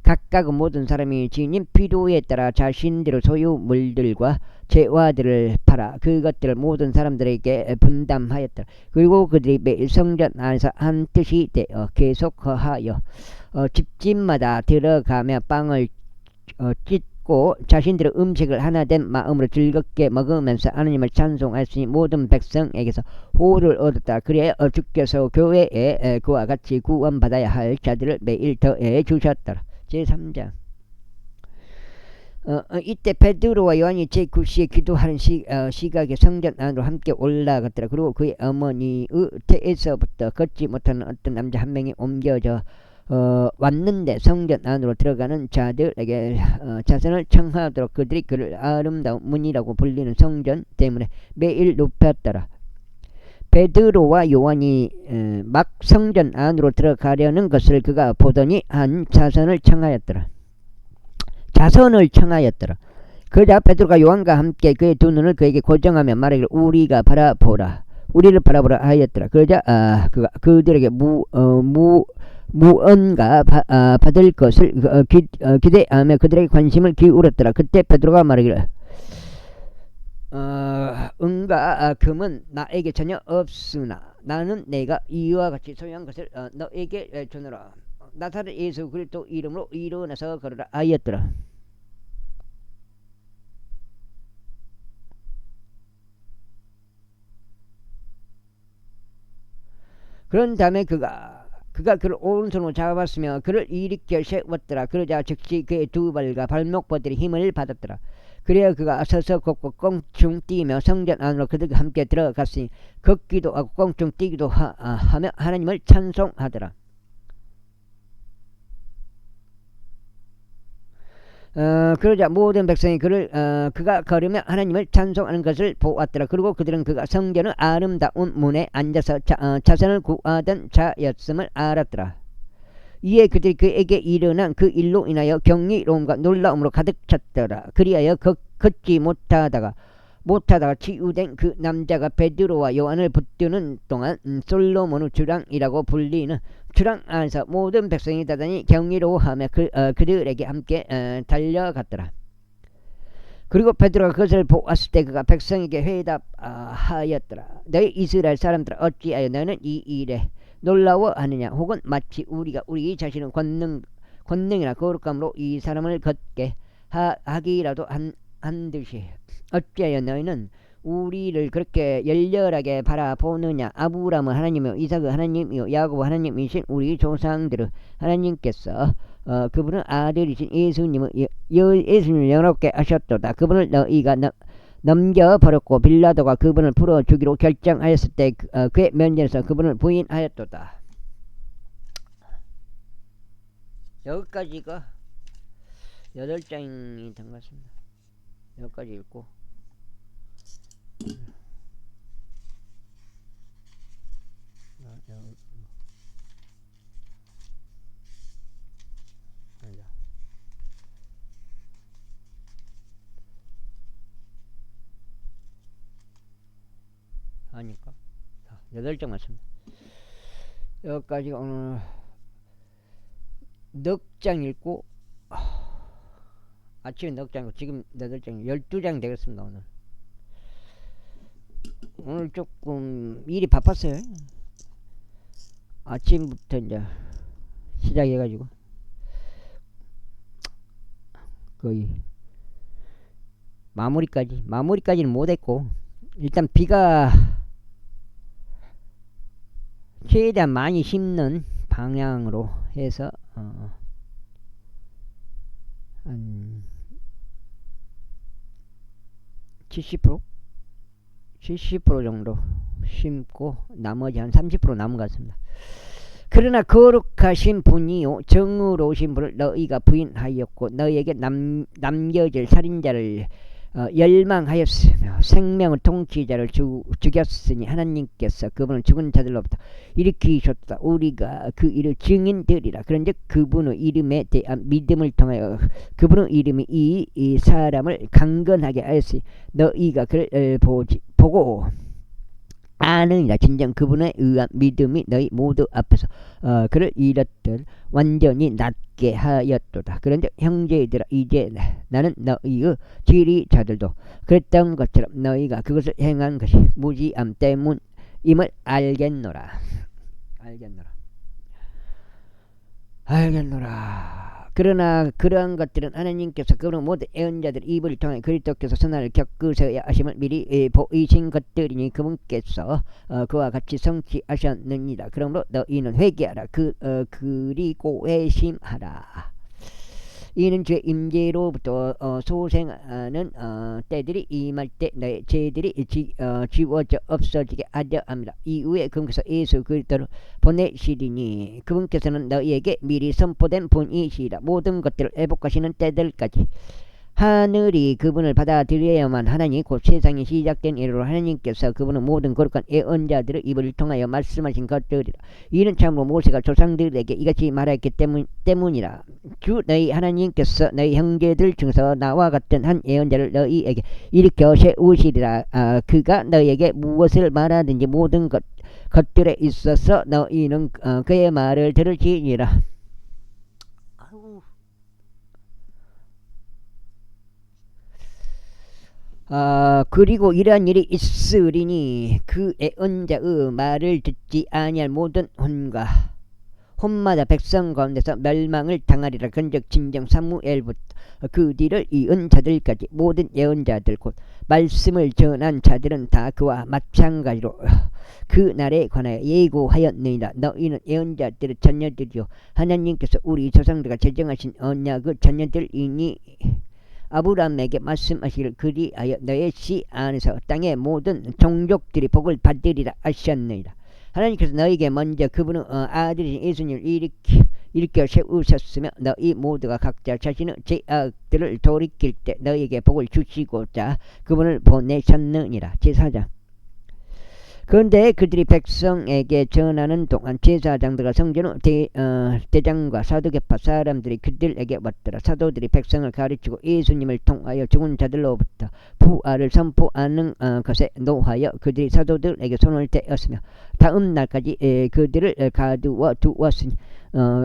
각각은 모든 사람이 지닌 필요에 따라 자신들의 소유물들과 재화들을 팔아 그것들을 모든 사람들에게 분담하였더라. 그리고 그들이 매일 성전 안에서 한 뜻이 되어 계속 거하여 집집마다 들어가며 빵을 찢고 자신들의 음식을 하나된 마음으로 즐겁게 먹으면서 하나님을 찬송하였으니 모든 백성에게서 호를 얻었다. 그래야 주께서 교회에 그와 같이 구원받아야 할 자들을 매일 더해 주셨더라. 제3장. 이때 베드로와 요한이 제9시에 기도하는 시각에 성전 안으로 함께 올라갔더라. 그리고 그의 어머니의 태에서부터 걷지 못하는 어떤 남자 한 명이 옮겨져 왔는데 성전 안으로 들어가는 자들에게 자선을 청하도록 그들이 그를 아름다운 문이라고 불리는 성전 때문에 매일 높였더라. 베드로와 요한이 막 성전 안으로 들어가려는 것을 그가 보더니 한 자선을 청하였더라. 그러자 베드로가 요한과 함께 그의 두 눈을 그에게 고정하며 말하기를 우리를 바라보라 하였더라. 그러자 그가 그들에게 무언가 받을 것을 기대하며 그들에게 관심을 기울였더라. 그때 베드로가 말하기를 은과 금은 나에게 전혀 없으나 나는 내가 이와 같이 소유한 것을 너에게 주노라. 나사렛 예수 그리스도 이름으로 일어나서 걸으라 하였더라. 그런 다음에 그가 그를 오른손으로 잡았으며 그를 일으켜 세웠더라. 그러자 즉시 그의 두 발과 발목뼈들이 힘을 받았더라. 그래야 그가 서서 걷고 껑충 뛰며 성전 안으로 그들과 함께 들어갔으니 걷기도 하고 껑충 뛰기도 하며 하나님을 찬송하더라. 그러자 모든 백성이 그가 걸으며 하나님을 찬송하는 것을 보았더라. 그리고 그들은 그가 성전의 아름다운 문에 앉아서 자선을 구하던 자였음을 알았더라. 이에 그들이 그에게 일어난 그 일로 인하여 경이로움과 놀라움으로 가득 찼더라. 그리하여 걷지 못하다가 치유된 그 남자가 베드로와 요한을 붙드는 동안 솔로몬의 주랑이라고 불리는 주랑 안에서 모든 백성이 다단히 경이로워하며 그들에게 함께 달려갔더라. 그리고 베드로가 그것을 보았을 때 그가 백성에게 회답하였더라. 너희 이스라엘 사람들아, 어찌하여 너는 이 일에 놀라워하느냐? 혹은 마치 우리가 우리 자신의 권능이나 거룩함으로 이 사람을 걷게 하기라도 한 듯이 어찌하여 너희는 우리를 그렇게 열렬하게 바라보느냐? 아브라함의 하나님이요 이삭의 하나님이요 야곱의 하나님이신 우리 조상들의 하나님께서 그분은 아들이신 예수님을 영롭게 하셨도다. 그분을 너희가 넘겨버렸고 빌라도가 그분을 풀어주기로 결정하였을 때 그의 면전에서 그분을 부인하였도다. 여기까지가 8장이 된 것 같습니다. 여기까지 읽고 하니까 8장 맞습니다. 여기까지 오늘 넉 장 읽고 아침에 넉 장, 지금 8장, 12장 되겠습니다. 오늘 조금 일이 바빴어요. 아침부터 이제 시작해가지고 거의 마무리까지는 못했고, 일단 비가 최대한 많이 심는 방향으로 해서 한 70% 정도 심고 나머지 한 30% 남은 것 같습니다. 그러나 거룩하신 분이요 정의로우신 분을 너희가 부인하였고 너희에게 남겨질 살인자를 열망하였으며 생명의 통치자를 죽였으니 하나님께서 그분을 죽은 자들로부터 일으키셨다. 우리가 그 일을 증인되리라. 그런즉 그분의 이름에 대한 믿음을 통하여 그분의 이름이 이 사람을 강건하게 하였으니 너희가 그를 보고 아느니라. 진정 그분에 의한 믿음이 너희 모두 앞에서 그를 이렇듯 완전히 낫게 하였도다. 그런데 형제들아, 이제 나는 너희의 지리자들도 그랬던 것처럼 너희가 그것을 행한 것이 무지함 때문임을 알겠노라. 그러나 그러한 것들은 하나님께서 그런 모든 애언자들 입을 통해 그리스도께서 선한을 겪으셔야 하심을 미리 보이신 것들이니 그분께서 그와 같이 성취하셨느니라. 그러므로 너희는 회개하라. 그리고 회심하라. 이는 죄 임재로부터 소생하는 때들이 임할 때 너의 죄들이 지워져 없어지게 하려 합니다. 이후에 그분께서 예수 그리스도를 보내시리니 그분께서는 너희에게 미리 선포된 분이시라. 모든 것들을 회복하시는 때들까지 하늘이 그분을 받아들여야만 하나니 곧 세상이 시작된 이래로 하나님께서 그분은 모든 거룩한 예언자들의 입을 통하여 말씀하신 것들이라. 이는 참으로 모세가 조상들에게 이같이 말했기 때문이라. 주 너희 하나님께서 너희 형제들 중에서 나와 같은 한 예언자를 너희에게 일으켜 세우시리라. 그가 너희에게 무엇을 말하든지 모든 것들에 있어서 너희는 그의 말을 들을지니라. 그리고 이러한 일이 있으리니 그 예언자의 말을 듣지 아니할 모든 혼마다 백성 가운데서 멸망을 당하리라. 그런즉 진정 사무엘부터 그 뒤를 이은 자들까지 모든 예언자들 곧 말씀을 전한 자들은 다 그와 마찬가지로 그 날에 관하여 예고하였느니라. 너희는 예언자들의 자녀들이요 하나님께서 우리 조상들과 제정하신 언약의 자녀들이니 아브라함에게 말씀하시기를 그리하여 너의 씨 안에서 땅의 모든 종족들이 복을 받으리라 하셨느니라. 하나님께서 너에게 먼저 그분의 아들이신 예수님을 일으켜 세우셨으며 너희 모두가 각자 자신의 죄악들을 돌이킬 때 너에게 복을 주시고자 그분을 보내셨느니라. 제4장. 그런데 그들이 백성에게 전하는 동안 제사장들과 성전의 대장과 사두개파 사람들이 그들에게 왔더라. 사도들이 백성을 가르치고 예수님을 통하여 죽은 자들로부터 부활을 선포하는 것에 노하여 그들이 사도들에게 손을 대었으며 다음 날까지 그들을 가두어 두었으니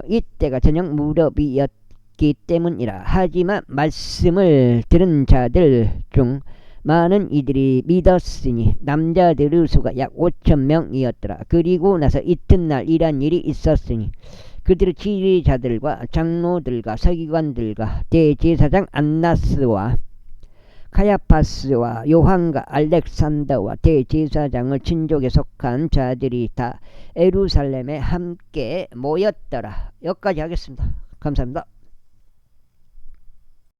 이때가 저녁 무렵이었기 때문이라. 하지만 말씀을 들은 자들 중 많은 이들이 믿었으니 남자들의 수가 약 5,000명이었더라. 그리고 나서 이튿날 이러한 일이 있었으니 그들의 지휘자들과 장로들과 서기관들과 대제사장 안나스와 카야파스와 요한과 알렉산더와 대제사장의 친족에 속한 자들이 다 예루살렘에 함께 모였더라. 여기까지 하겠습니다. 감사합니다.